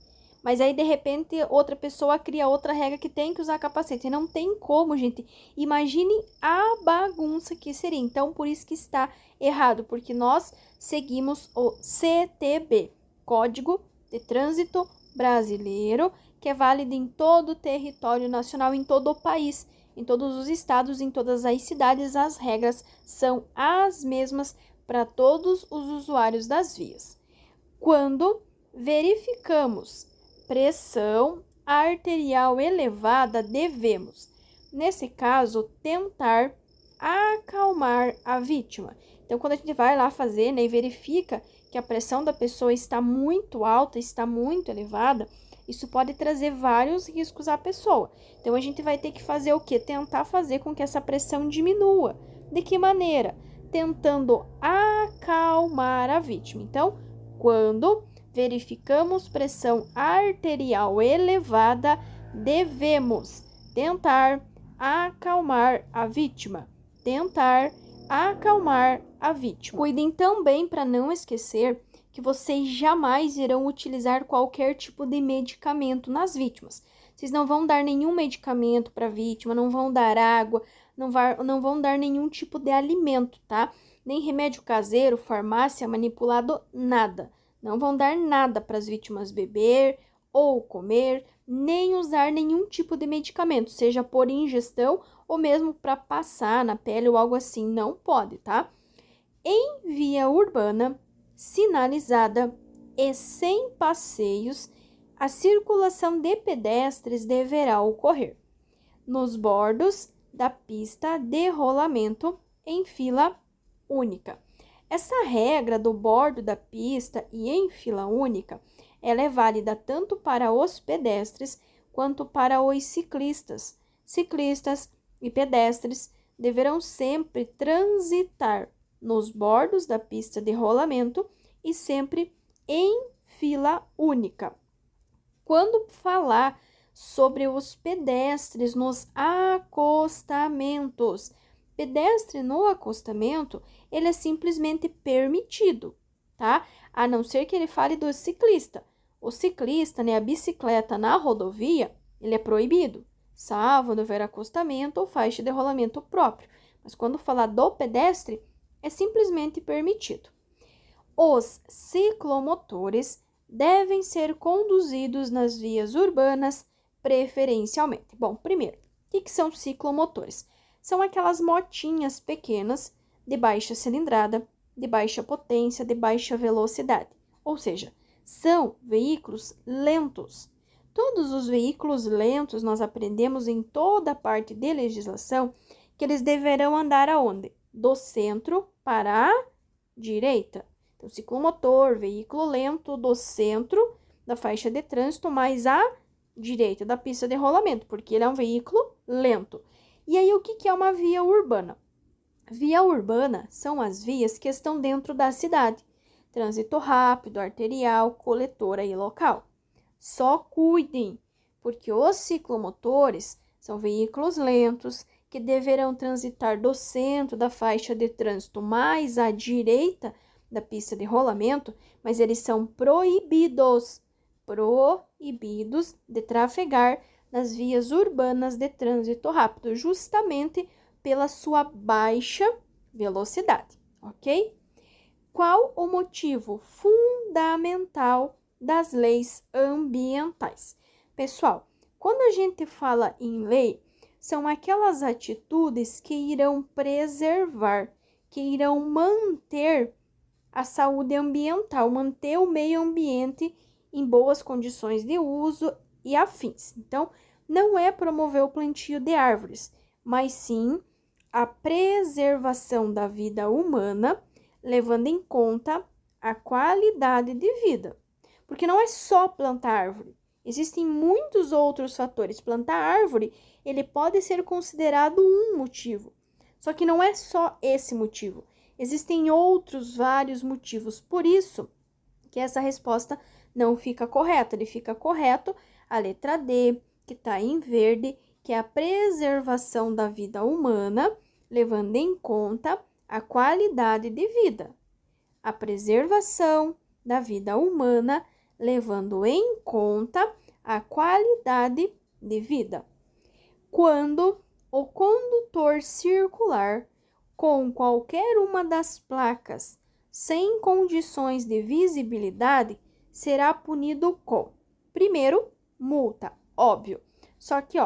Mas aí, de repente, outra pessoa cria outra regra que tem que usar capacete. Não tem como, gente. Imaginem a bagunça que seria. Então, por isso que está errado, porque nós seguimos o CTB, Código de Trânsito Brasileiro, que é válido em todo o território nacional, em todo o país, em todos os estados, em todas as cidades. As regras são as mesmas para todos os usuários das vias. Quando verificamos pressão arterial elevada, devemos, nesse caso, tentar acalmar a vítima. Então, quando a gente vai lá fazer, né, e verifica que a pressão da pessoa está muito alta, está muito elevada, isso pode trazer vários riscos à pessoa. Então, a gente vai ter que fazer o quê? Tentar fazer com que essa pressão diminua. De que maneira? Tentando acalmar a vítima. Então, quando verificamos pressão arterial elevada, devemos tentar acalmar a vítima. Tentar acalmar a vítima. Cuidem também para não esquecer que vocês jamais irão utilizar qualquer tipo de medicamento nas vítimas. Vocês não vão dar nenhum medicamento para a vítima, não vão dar água, não vão dar nenhum tipo de alimento, tá? Nem remédio caseiro, farmácia, manipulado, nada. Não vão dar nada para as vítimas beber ou comer, nem usar nenhum tipo de medicamento, seja por ingestão ou mesmo para passar na pele ou algo assim, não pode, tá? Em via urbana, sinalizada e sem passeios, a circulação de pedestres deverá ocorrer nos bordos da pista de rolamento em fila única. Essa regra do bordo da pista e em fila única, ela é válida tanto para os pedestres quanto para os ciclistas. Ciclistas e pedestres deverão sempre transitar nos bordos da pista de rolamento e sempre em fila única. Quando falar sobre os pedestres nos acostamentos, pedestre no acostamento, ele é simplesmente permitido, tá? A não ser que ele fale do ciclista. O ciclista, né, a bicicleta na rodovia, ele é proibido, salvo quando houver acostamento ou faixa de rolamento próprio. Mas quando falar do pedestre, é simplesmente permitido. Os ciclomotores devem ser conduzidos nas vias urbanas preferencialmente. Bom, primeiro, o que são ciclomotores? São aquelas motinhas pequenas de baixa cilindrada, de baixa potência, de baixa velocidade. Ou seja, são veículos lentos. Todos os veículos lentos nós aprendemos em toda a parte de legislação que eles deverão andar aonde? Do centro para a direita. Então, ciclomotor, veículo lento do centro da faixa de trânsito mais à direita da pista de rolamento, porque ele é um veículo lento. E aí, o que é uma via urbana? Via urbana são as vias que estão dentro da cidade. Trânsito rápido, arterial, coletora e local. Só cuidem, porque os ciclomotores são veículos lentos que deverão transitar do centro da faixa de trânsito mais à direita da pista de rolamento, mas eles são proibidos de trafegar nas vias urbanas de trânsito rápido, justamente pela sua baixa velocidade, ok? Qual o motivo fundamental das leis ambientais? Pessoal, quando a gente fala em lei, são aquelas atitudes que irão preservar, que irão manter a saúde ambiental, manter o meio ambiente em boas condições de uso e afins. Então, não é promover o plantio de árvores, mas sim a preservação da vida humana, levando em conta a qualidade de vida. Porque não é só plantar árvore, existem muitos outros fatores. Plantar árvore, ele pode ser considerado um motivo, só que não é só esse motivo. Existem outros vários motivos, por isso que essa resposta não fica correta. Ele fica correto a letra D, que está em verde, que é a preservação da vida humana, levando em conta a qualidade de vida. A preservação da vida humana, levando em conta a qualidade de vida. Quando o condutor circular com qualquer uma das placas sem condições de visibilidade, será punido com, primeiro, multa, óbvio. Só que,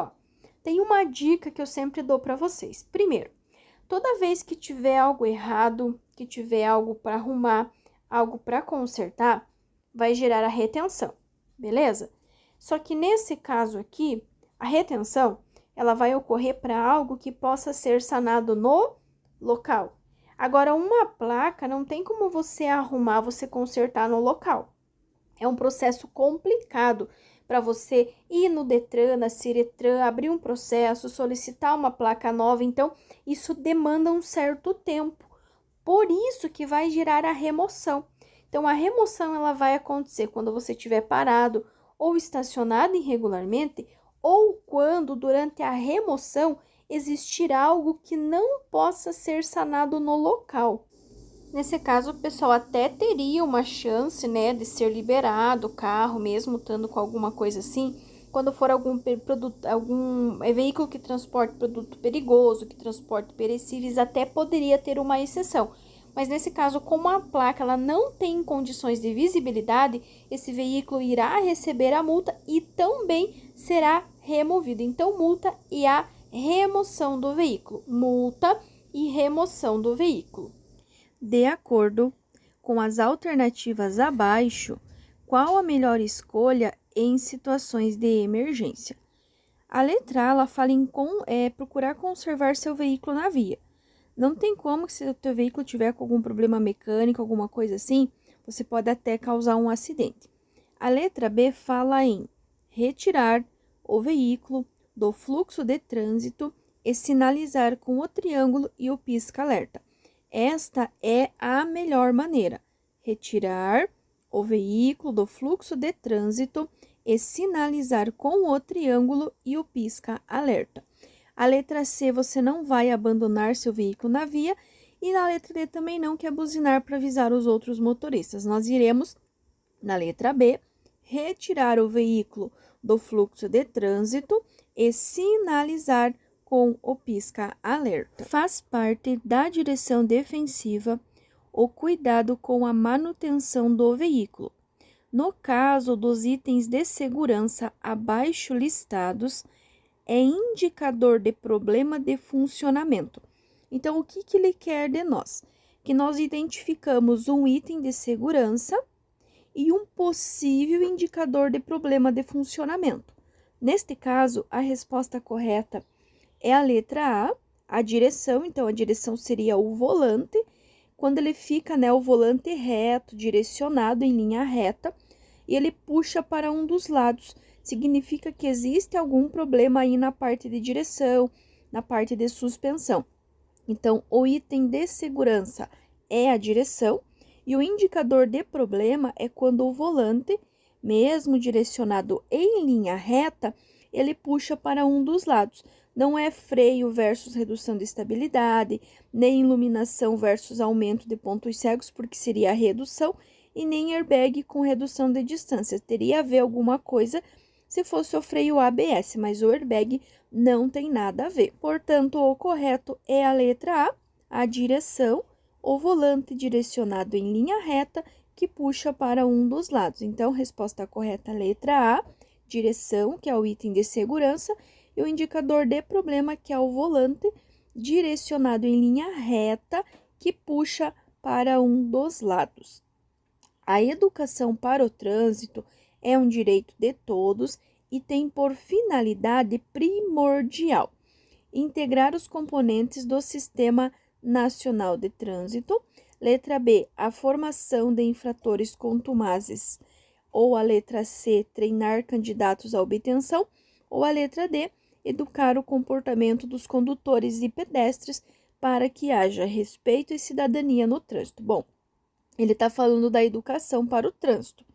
tem uma dica que eu sempre dou para vocês. Primeiro, toda vez que tiver algo errado, que tiver algo para arrumar, algo para consertar, vai gerar a retenção, beleza? Só que nesse caso aqui, a retenção, ela vai ocorrer para algo que possa ser sanado no local. Agora, uma placa não tem como você arrumar, você consertar no local. É um processo complicado para você ir no Detran, na Ciretran, abrir um processo, solicitar uma placa nova. Então, isso demanda um certo tempo. Por isso que vai gerar a remoção. Então, a remoção ela vai acontecer quando você estiver parado ou estacionado irregularmente, ou quando, durante a remoção, existir algo que não possa ser sanado no local. Nesse caso, o pessoal até teria uma chance, né, de ser liberado o carro, mesmo estando com alguma coisa assim, quando for algum veículo que transporte produto perigoso, que transporte perecíveis, até poderia ter uma exceção. Mas nesse caso, como a placa ela não tem condições de visibilidade, esse veículo irá receber a multa e também será removido. Então, multa e a remoção do veículo. Multa e remoção do veículo. De acordo com as alternativas abaixo, qual a melhor escolha em situações de emergência? A letra A, ela fala em procurar conservar seu veículo na via. Não tem como, se o teu veículo tiver com algum problema mecânico, alguma coisa assim, você pode até causar um acidente. A letra B fala em retirar o veículo do fluxo de trânsito e sinalizar com o triângulo e o pisca-alerta. Esta é a melhor maneira. Retirar o veículo do fluxo de trânsito e sinalizar com o triângulo e o pisca-alerta. A letra C, você não vai abandonar seu veículo na via. E na letra D também não, que é buzinar para avisar os outros motoristas. Nós iremos, na letra B, retirar o veículo do fluxo de trânsito e sinalizar com o pisca-alerta. Faz parte da direção defensiva o cuidado com a manutenção do veículo. No caso dos itens de segurança abaixo listados, é indicador de problema de funcionamento. Então, o que ele quer de nós? Que nós identificamos um item de segurança e um possível indicador de problema de funcionamento. Neste caso, a resposta correta é a letra A, a direção. Então, a direção seria o volante. Quando ele fica, né, o volante reto, direcionado em linha reta, e ele puxa para um dos lados, significa que existe algum problema aí na parte de direção, na parte de suspensão. Então, o item de segurança é a direção e o indicador de problema é quando o volante, mesmo direcionado em linha reta, ele puxa para um dos lados. Não é freio versus redução de estabilidade, nem iluminação versus aumento de pontos cegos, porque seria a redução, e nem airbag com redução de distância. Teria a ver alguma coisa se fosse o freio ABS, mas o airbag não tem nada a ver. Portanto, o correto é a letra A, a direção, o volante direcionado em linha reta que puxa para um dos lados. Então, resposta correta, letra A, direção, que é o item de segurança, e o indicador de problema, que é o volante direcionado em linha reta que puxa para um dos lados. A educação para o trânsito é um direito de todos e tem por finalidade primordial integrar os componentes do Sistema Nacional de Trânsito. Letra B, a formação de infratores contumazes. Ou a letra C, treinar candidatos à obtenção. Ou a letra D, educar o comportamento dos condutores e pedestres para que haja respeito e cidadania no trânsito. Bom, ele está falando da educação para o trânsito.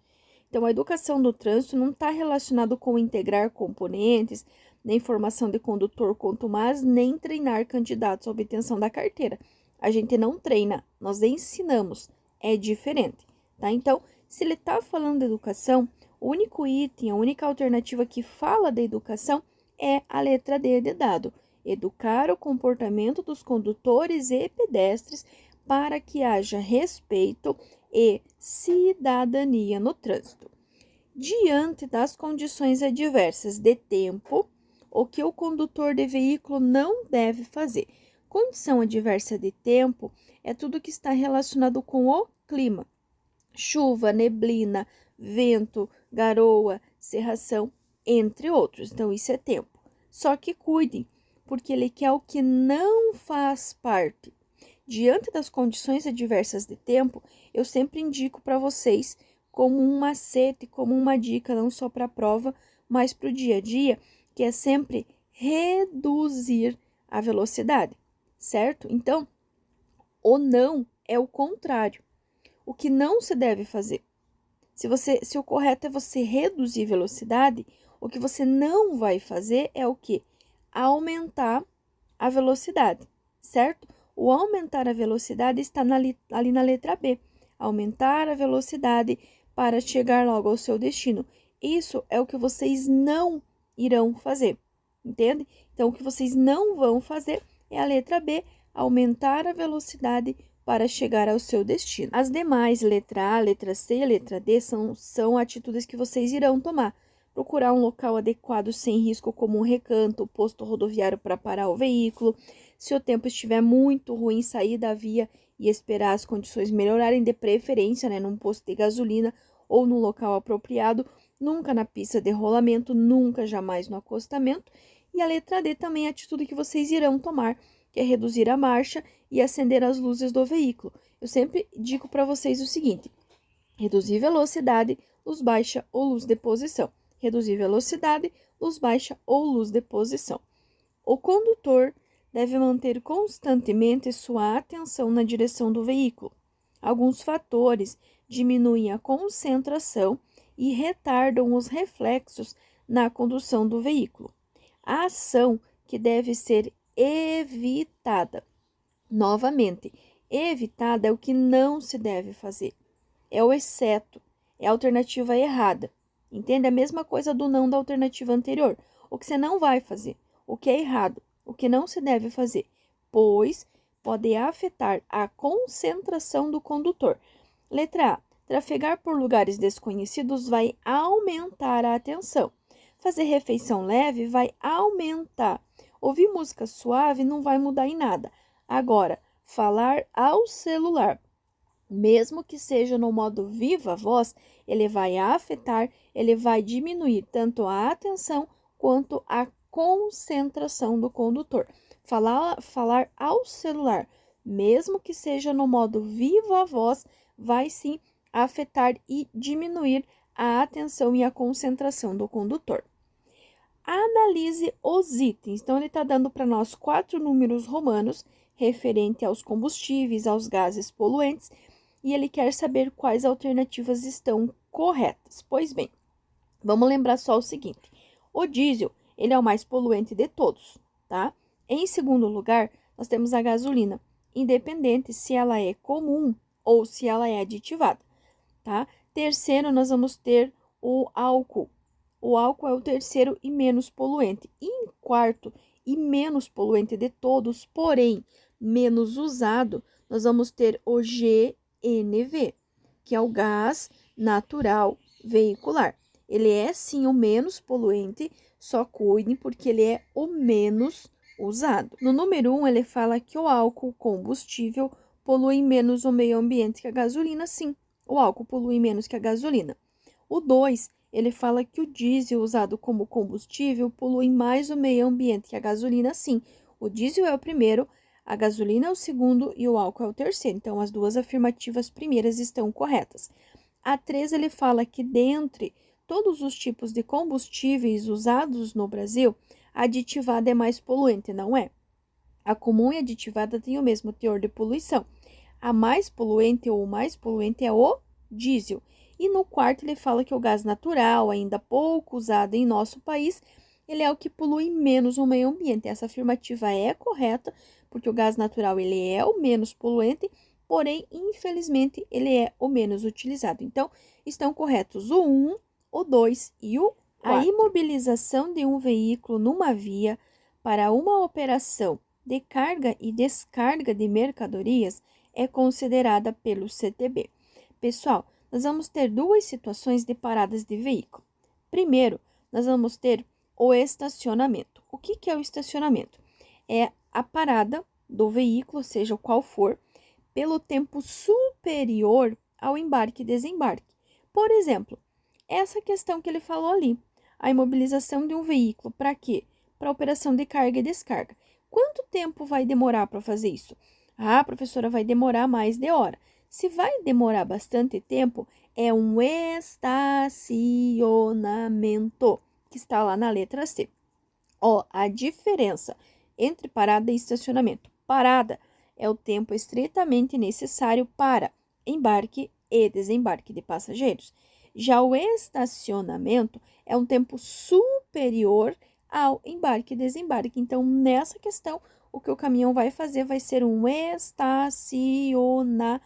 Então, a educação do trânsito não está relacionado com integrar componentes, nem formação de condutor contumaz, nem treinar candidatos à obtenção da carteira. A gente não treina, nós ensinamos, é diferente, tá? Então, se ele está falando de educação, o único item, a única alternativa que fala da educação é a letra D de dado. Educar o comportamento dos condutores e pedestres para que haja respeito e cidadania no trânsito. Diante das condições adversas de tempo, o que o condutor de veículo não deve fazer? Condição adversa de tempo é tudo que está relacionado com o clima. Chuva, neblina, vento, garoa, cerração, entre outros. Então, isso é tempo. Só que cuidem, porque ele quer o que não faz parte. Diante das condições adversas de tempo, eu sempre indico para vocês como um macete, como uma dica, não só para a prova, mas para o dia a dia, que é sempre reduzir a velocidade, certo? Então, o não é o contrário. O que não se deve fazer? Se o correto é você reduzir velocidade, o que você não vai fazer é o quê? Aumentar a velocidade, certo? O aumentar a velocidade está ali na letra B. Aumentar a velocidade para chegar logo ao seu destino. Isso é o que vocês não irão fazer, entende? Então, o que vocês não vão fazer é a letra B, aumentar a velocidade para chegar ao seu destino. As demais, letra A, letra C e letra D, são atitudes que vocês irão tomar. Procurar um local adequado sem risco, como um recanto, posto rodoviário para parar o veículo. Se o tempo estiver muito ruim, sair da via e esperar as condições melhorarem, de preferência, né, num posto de gasolina ou num local apropriado, nunca na pista de rolamento, nunca jamais no acostamento. E a letra D também é a atitude que vocês irão tomar, que é reduzir a marcha e acender as luzes do veículo. Eu sempre digo para vocês o seguinte: reduzir velocidade, luz baixa ou luz de posição. Reduzir velocidade, luz baixa ou luz de posição. O condutor deve manter constantemente sua atenção na direção do veículo. Alguns fatores diminuem a concentração e retardam os reflexos na condução do veículo. A ação que deve ser evitada. Novamente, evitada é o que não se deve fazer. É o exceto, é a alternativa errada. Entende? A mesma coisa do não da alternativa anterior. O que você não vai fazer, o que é errado, o que não se deve fazer, pois pode afetar a concentração do condutor. Letra A. Trafegar por lugares desconhecidos vai aumentar a atenção. Fazer refeição leve vai aumentar. Ouvir música suave não vai mudar em nada. Agora, falar ao celular, mesmo que seja no modo viva voz, ele vai afetar, ele vai diminuir tanto a atenção quanto a concentração do condutor. Falar ao celular, mesmo que seja no modo viva voz, vai sim afetar e diminuir a atenção e a concentração do condutor. Analise os itens. Então, ele está dando para nós 4 números romanos referente aos combustíveis, aos gases poluentes, e ele quer saber quais alternativas estão corretas. Pois bem, vamos lembrar só o seguinte: o diesel, ele é o mais poluente de todos, tá? Em segundo lugar, nós temos a gasolina, independente se ela é comum ou se ela é aditivada, tá? Terceiro, nós vamos ter o álcool. O álcool é o terceiro e menos poluente. E em quarto e menos poluente de todos, porém menos usado, nós vamos ter o GNV, que é o gás natural veicular. Ele é sim o menos poluente, só cuidem porque ele é o menos usado. No número 1, ele fala que o álcool combustível polui menos o meio ambiente que a gasolina, sim. O álcool polui menos que a gasolina. O 2, ele fala que o diesel usado como combustível polui mais o meio ambiente que a gasolina, sim. O diesel é o primeiro, a gasolina é o segundo e o álcool é o terceiro. Então, as duas afirmativas primeiras estão corretas. A 3, ele fala que dentre todos os tipos de combustíveis usados no Brasil, a aditivada é mais poluente, não é? A comum e aditivada têm o mesmo teor de poluição. A mais poluente ou o mais poluente é o diesel. E no quarto ele fala que o gás natural, ainda pouco usado em nosso país, ele é o que polui menos o meio ambiente. Essa afirmativa é correta, porque o gás natural ele é o menos poluente, porém, infelizmente, ele é o menos utilizado. Então, estão corretos o 1, o 2 e o 4. A imobilização de um veículo numa via para uma operação de carga e descarga de mercadorias é considerada pelo CTB. Pessoal, nós vamos ter duas situações de paradas de veículo. Primeiro, nós vamos ter o estacionamento. O que é o estacionamento? É a parada do veículo, seja qual for, pelo tempo superior ao embarque e desembarque. Por exemplo, essa questão que ele falou ali, a imobilização de um veículo, para quê? Para operação de carga e descarga. Quanto tempo vai demorar para fazer isso? Ah, professora, vai demorar mais de hora. Se vai demorar bastante tempo, é um estacionamento, que está lá na letra C. Ó, a diferença entre parada e estacionamento. Parada é o tempo estritamente necessário para embarque e desembarque de passageiros. Já o estacionamento é um tempo superior ao embarque e desembarque. Então, nessa questão, o que o caminhão vai fazer vai ser um estacionamento.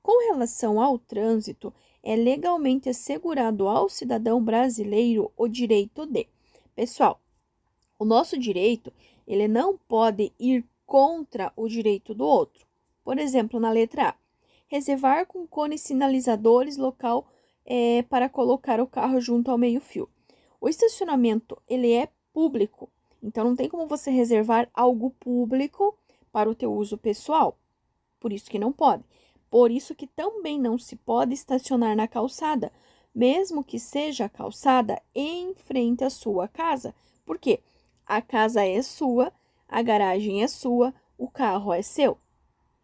Com relação ao trânsito, é legalmente assegurado ao cidadão brasileiro o direito de. Pessoal, o nosso direito, ele não pode ir contra o direito do outro. Por exemplo, na letra A, reservar com cones sinalizadores local para colocar o carro junto ao meio-fio. O estacionamento, ele é público, então não tem como você reservar algo público para o teu uso pessoal. Por isso que não pode. Por isso que também não se pode estacionar na calçada, mesmo que seja a calçada em frente à sua casa. Por quê? A casa é sua, a garagem é sua, o carro é seu.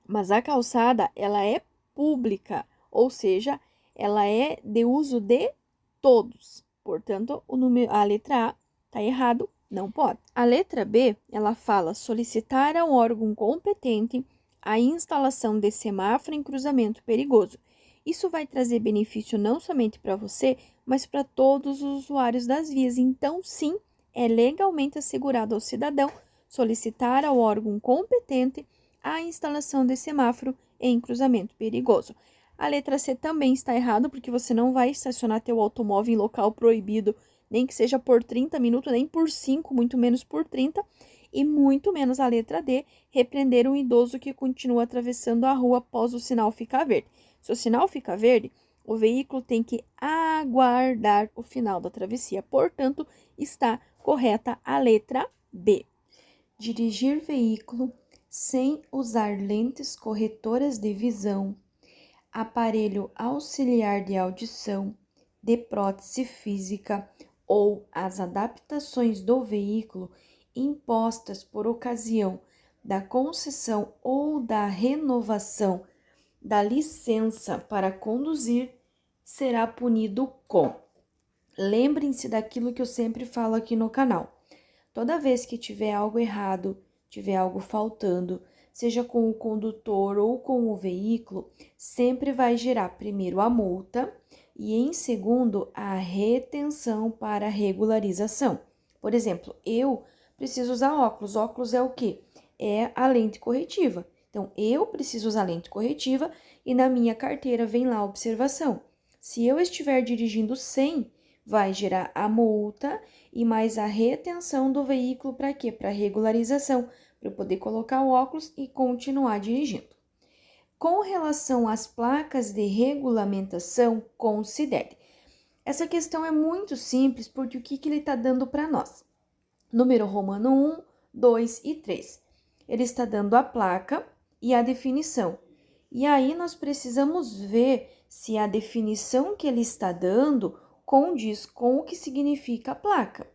Mas a calçada, ela é pública, ou seja, ela é de uso de todos. Portanto, a letra A está errado, não pode. A letra B, ela fala solicitar a um órgão competente a instalação de semáforo em cruzamento perigoso. Isso vai trazer benefício não somente para você, mas para todos os usuários das vias. Então, sim, é legalmente assegurado ao cidadão solicitar ao órgão competente a instalação de semáforo em cruzamento perigoso. A letra C também está errado, porque você não vai estacionar teu automóvel em local proibido, nem que seja por 30 minutos, nem por 5, muito menos por 30, e muito menos a letra D, repreender um idoso que continua atravessando a rua após o sinal ficar verde. Se o sinal ficar verde, o veículo tem que aguardar o final da travessia. Portanto, está correta a letra B. Dirigir veículo sem usar lentes corretoras de visão, aparelho auxiliar de audição, de prótese física ou as adaptações do veículo impostas por ocasião da concessão ou da renovação da licença para conduzir será punido com. Lembrem-se daquilo que eu sempre falo aqui no canal. Toda vez que tiver algo errado, tiver algo faltando, seja com o condutor ou com o veículo, sempre vai gerar primeiro a multa e em segundo a retenção para regularização. Por exemplo, eu preciso usar óculos. Óculos é o quê? É a lente corretiva. Então, eu preciso usar lente corretiva e na minha carteira vem lá a observação. Se eu estiver dirigindo sem, vai gerar a multa e mais a retenção do veículo para quê? Para regularização, para eu poder colocar o óculos e continuar dirigindo. Com relação às placas de regulamentação, considere. Essa questão é muito simples, porque o que ele está dando para nós? Número romano 1, 2 e 3. Ele está dando a placa e a definição. E aí nós precisamos ver se a definição que ele está dando condiz com o que significa a placa.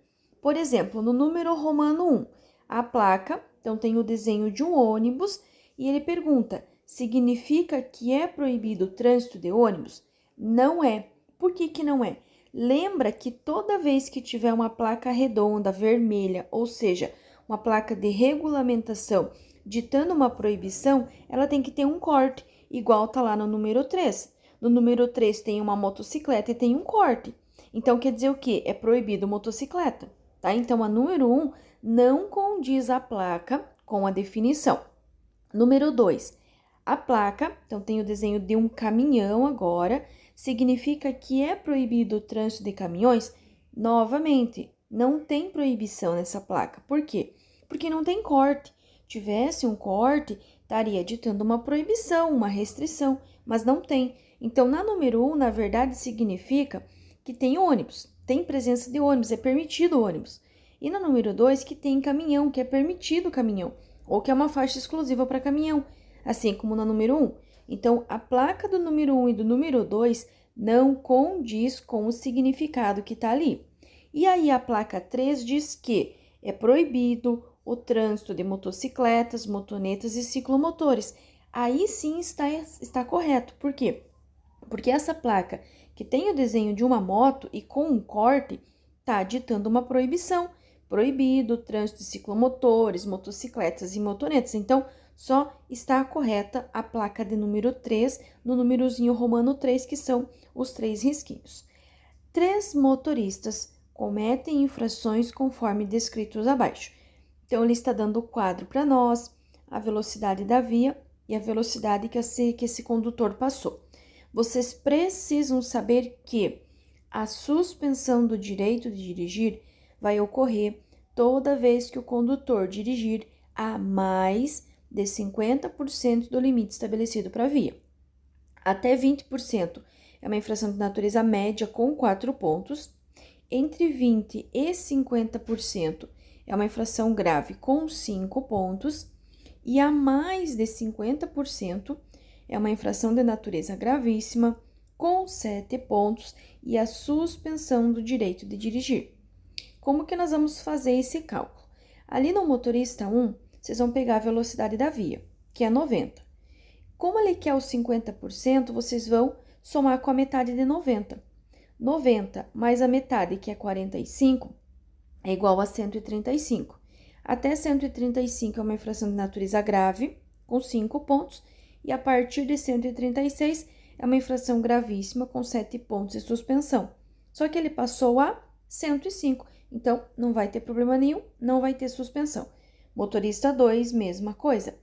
Por exemplo, no número romano 1, a placa, então tem o desenho de um ônibus e ele pergunta, significa que é proibido o trânsito de ônibus? Não é. Por que não é? Lembra que toda vez que tiver uma placa redonda, vermelha, ou seja, uma placa de regulamentação ditando uma proibição, ela tem que ter um corte, igual tá lá no número 3. No número 3 tem uma motocicleta e tem um corte. Então, quer dizer o quê? É proibido motocicleta, tá? Então, a número 1 não condiz a placa com a definição. Número 2, a placa, então tem o desenho de um caminhão agora, significa que é proibido o trânsito de caminhões? Novamente, não tem proibição nessa placa. Por quê? Porque não tem corte. Tivesse um corte, estaria ditando uma proibição, uma restrição, mas não tem. Então, na número 1, na verdade, significa que tem ônibus, tem presença de ônibus, é permitido ônibus. E na número 2, que tem caminhão, que é permitido caminhão, ou que é uma faixa exclusiva para caminhão, assim como na número 1. Então, a placa do número 1 e do número 2 não condiz com o significado que está ali. E aí, a placa 3 diz que é proibido o trânsito de motocicletas, motonetas e ciclomotores. Aí sim está correto. Por quê? Porque essa placa que tem o desenho de uma moto e com um corte está ditando uma proibição. Proibido o trânsito de ciclomotores, motocicletas e motonetas. Então, só está correta a placa de número 3, no númerozinho romano 3, que são os 3 risquinhos. 3 motoristas cometem infrações conforme descritos abaixo. Então, ele está dando o quadro para nós, a velocidade da via e a velocidade que esse condutor passou. Vocês precisam saber que a suspensão do direito de dirigir vai ocorrer toda vez que o condutor dirigir a mais de 50% do limite estabelecido para a via. Até 20% é uma infração de natureza média com 4 pontos. Entre 20% e 50% é uma infração grave com 5 pontos. E a mais de 50% é uma infração de natureza gravíssima com 7 pontos e a suspensão do direito de dirigir. Como que nós vamos fazer esse cálculo? Ali no motorista 1, vocês vão pegar a velocidade da via, que é 90. Como ele quer os 50%, vocês vão somar com a metade de 90. 90 mais a metade, que é 45, é igual a 135. Até 135 é uma infração de natureza grave, com 5 pontos, e a partir de 136 é uma infração gravíssima, com 7 pontos de suspensão. Só que ele passou a 105, então não vai ter problema nenhum, não vai ter suspensão. Motorista 2, mesma coisa.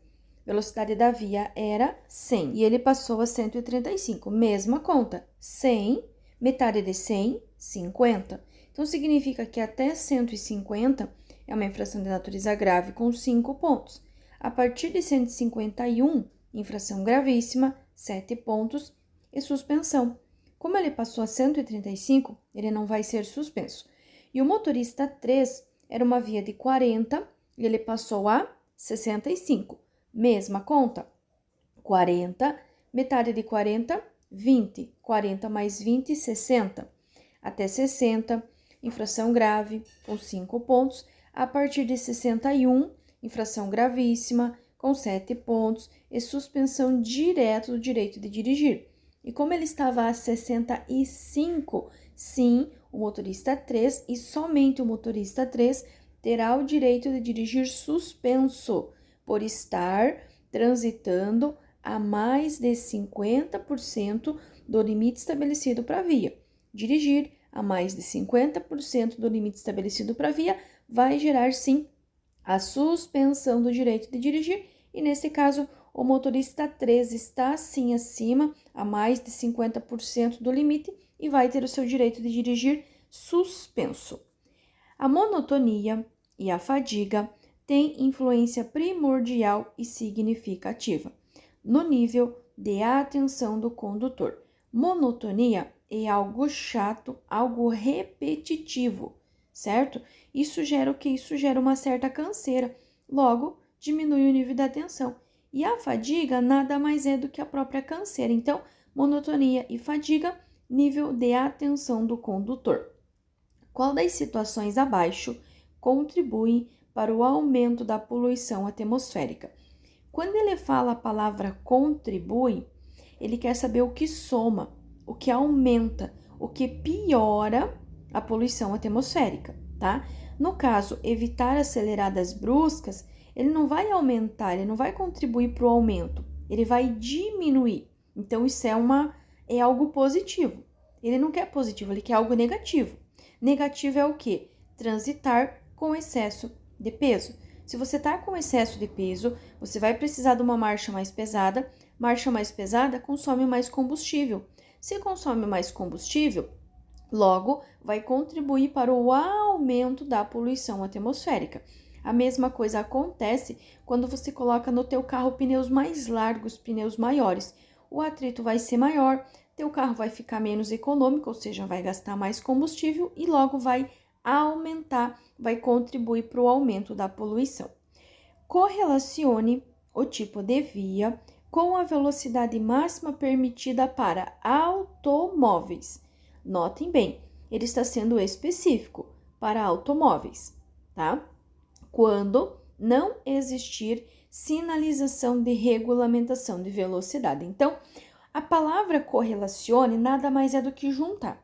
Velocidade da via era 100 e ele passou a 135, mesma conta. 100, metade de 100, 50. Então, significa que até 150 é uma infração de natureza grave com 5 pontos. A partir de 151, infração gravíssima, 7 pontos e suspensão. Como ele passou a 135, ele não vai ser suspenso. E o motorista 3 era uma via de 40 e ele passou a 65. Mesma conta, 40, metade de 40, 20. 40 mais 20, 60. Até 60, infração grave, com 5 pontos. A partir de 61, infração gravíssima, com 7 pontos. E suspensão direta do direito de dirigir. E como ele estava a 65, sim, o motorista 3 e somente o motorista 3 terá o direito de dirigir suspenso, por estar transitando a mais de 50% do limite estabelecido para a via. Dirigir a mais de 50% do limite estabelecido para a via vai gerar, sim, a suspensão do direito de dirigir e, nesse caso, o motorista 3 está, sim, acima, a mais de 50% do limite e vai ter o seu direito de dirigir suspenso. A monotonia e a fadiga tem influência primordial e significativa no nível de atenção do condutor. Monotonia é algo chato, algo repetitivo, certo? Isso gera o quê? Isso gera uma certa canseira, logo diminui o nível da atenção. E a fadiga nada mais é do que a própria canseira. Então, monotonia e fadiga, nível de atenção do condutor. Qual das situações abaixo contribui para o aumento da poluição atmosférica? Quando ele fala a palavra contribui, ele quer saber o que soma, o que aumenta, o que piora a poluição atmosférica, tá? No caso, evitar aceleradas bruscas, ele não vai aumentar, ele não vai contribuir para o aumento, ele vai diminuir. Então, isso é algo positivo. Ele não quer positivo, ele quer algo negativo. Negativo é o quê? Transitar com excesso de peso. Se você está com excesso de peso, você vai precisar de uma marcha mais pesada. Marcha mais pesada consome mais combustível. Se consome mais combustível, logo vai contribuir para o aumento da poluição atmosférica. A mesma coisa acontece quando você coloca no teu carro pneus mais largos, pneus maiores. O atrito vai ser maior, teu carro vai ficar menos econômico, ou seja, vai gastar mais combustível e logo vai aumentar, vai contribuir para o aumento da poluição. Correlacione o tipo de via com a velocidade máxima permitida para automóveis. Notem bem, ele está sendo específico para automóveis, tá? Quando não existir sinalização de regulamentação de velocidade. Então, a palavra correlacione nada mais é do que juntar.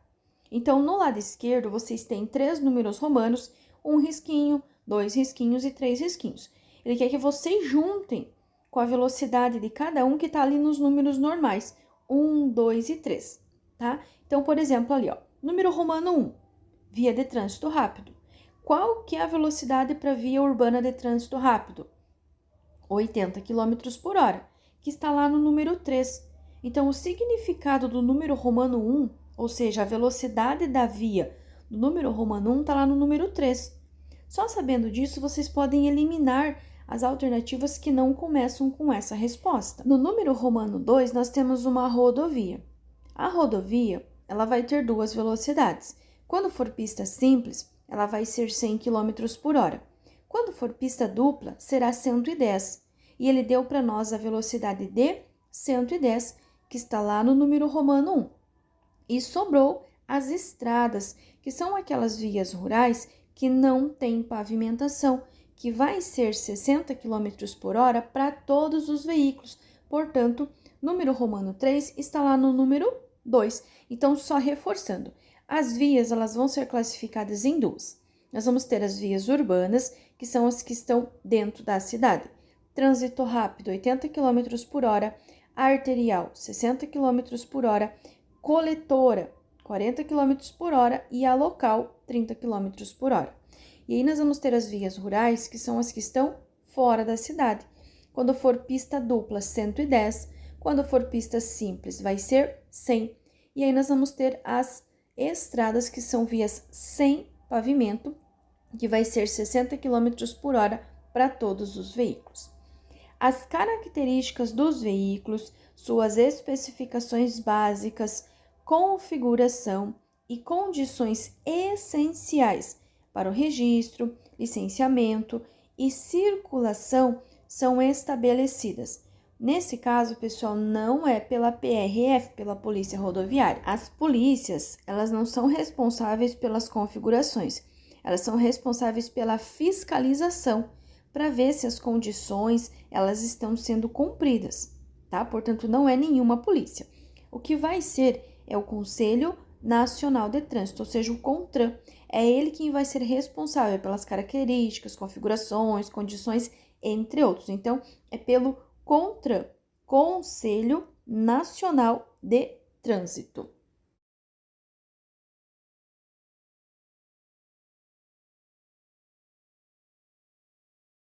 Então, no lado esquerdo, vocês têm 3 números romanos, 1 risquinho, 2 risquinhos e 3 risquinhos. Ele quer que vocês juntem com a velocidade de cada um que está ali nos números normais, 1, 2 e 3, tá? Então, por exemplo, ali, ó, número romano 1, via de trânsito rápido. Qual que é a velocidade para via urbana de trânsito rápido? 80 km por hora, que está lá no número 3. Então, o significado do número romano 1, ou seja, a velocidade da via do número romano 1, está lá no número 3. Só sabendo disso, vocês podem eliminar as alternativas que não começam com essa resposta. No número romano 2, nós temos uma rodovia. A rodovia, ela vai ter duas velocidades. Quando for pista simples, ela vai ser 100 km por hora. Quando for pista dupla, será 110. E ele deu para nós a velocidade de 110, que está lá no número romano 1. E sobrou as estradas, que são aquelas vias rurais que não têm pavimentação, que vai ser 60 km por hora para todos os veículos. Portanto, número romano 3 está lá no número 2. Então, só reforçando, as vias elas vão ser classificadas em duas. Nós vamos ter as vias urbanas, que são as que estão dentro da cidade. Trânsito rápido, 80 km por hora, arterial, 60 km por hora, coletora, 40 km por hora e a local, 30 km por hora. E aí nós vamos ter as vias rurais, que são as que estão fora da cidade. Quando for pista dupla, 110. Quando for pista simples, vai ser 100. E aí nós vamos ter as estradas, que são vias sem pavimento, que vai ser 60 km por hora para todos os veículos. As características dos veículos, suas especificações básicas, configuração e condições essenciais para o registro, licenciamento e circulação são estabelecidas. Nesse caso, pessoal, não é pela PRF, pela Polícia Rodoviária. As polícias, elas não são responsáveis pelas configurações, elas são responsáveis pela fiscalização, para ver se as condições elas estão sendo cumpridas, tá? Portanto, não é nenhuma polícia. O que vai ser é o Conselho Nacional de Trânsito, ou seja, o CONTRAN. É ele quem vai ser responsável pelas características, configurações, condições, entre outros. Então, é pelo CONTRAN, Conselho Nacional de Trânsito.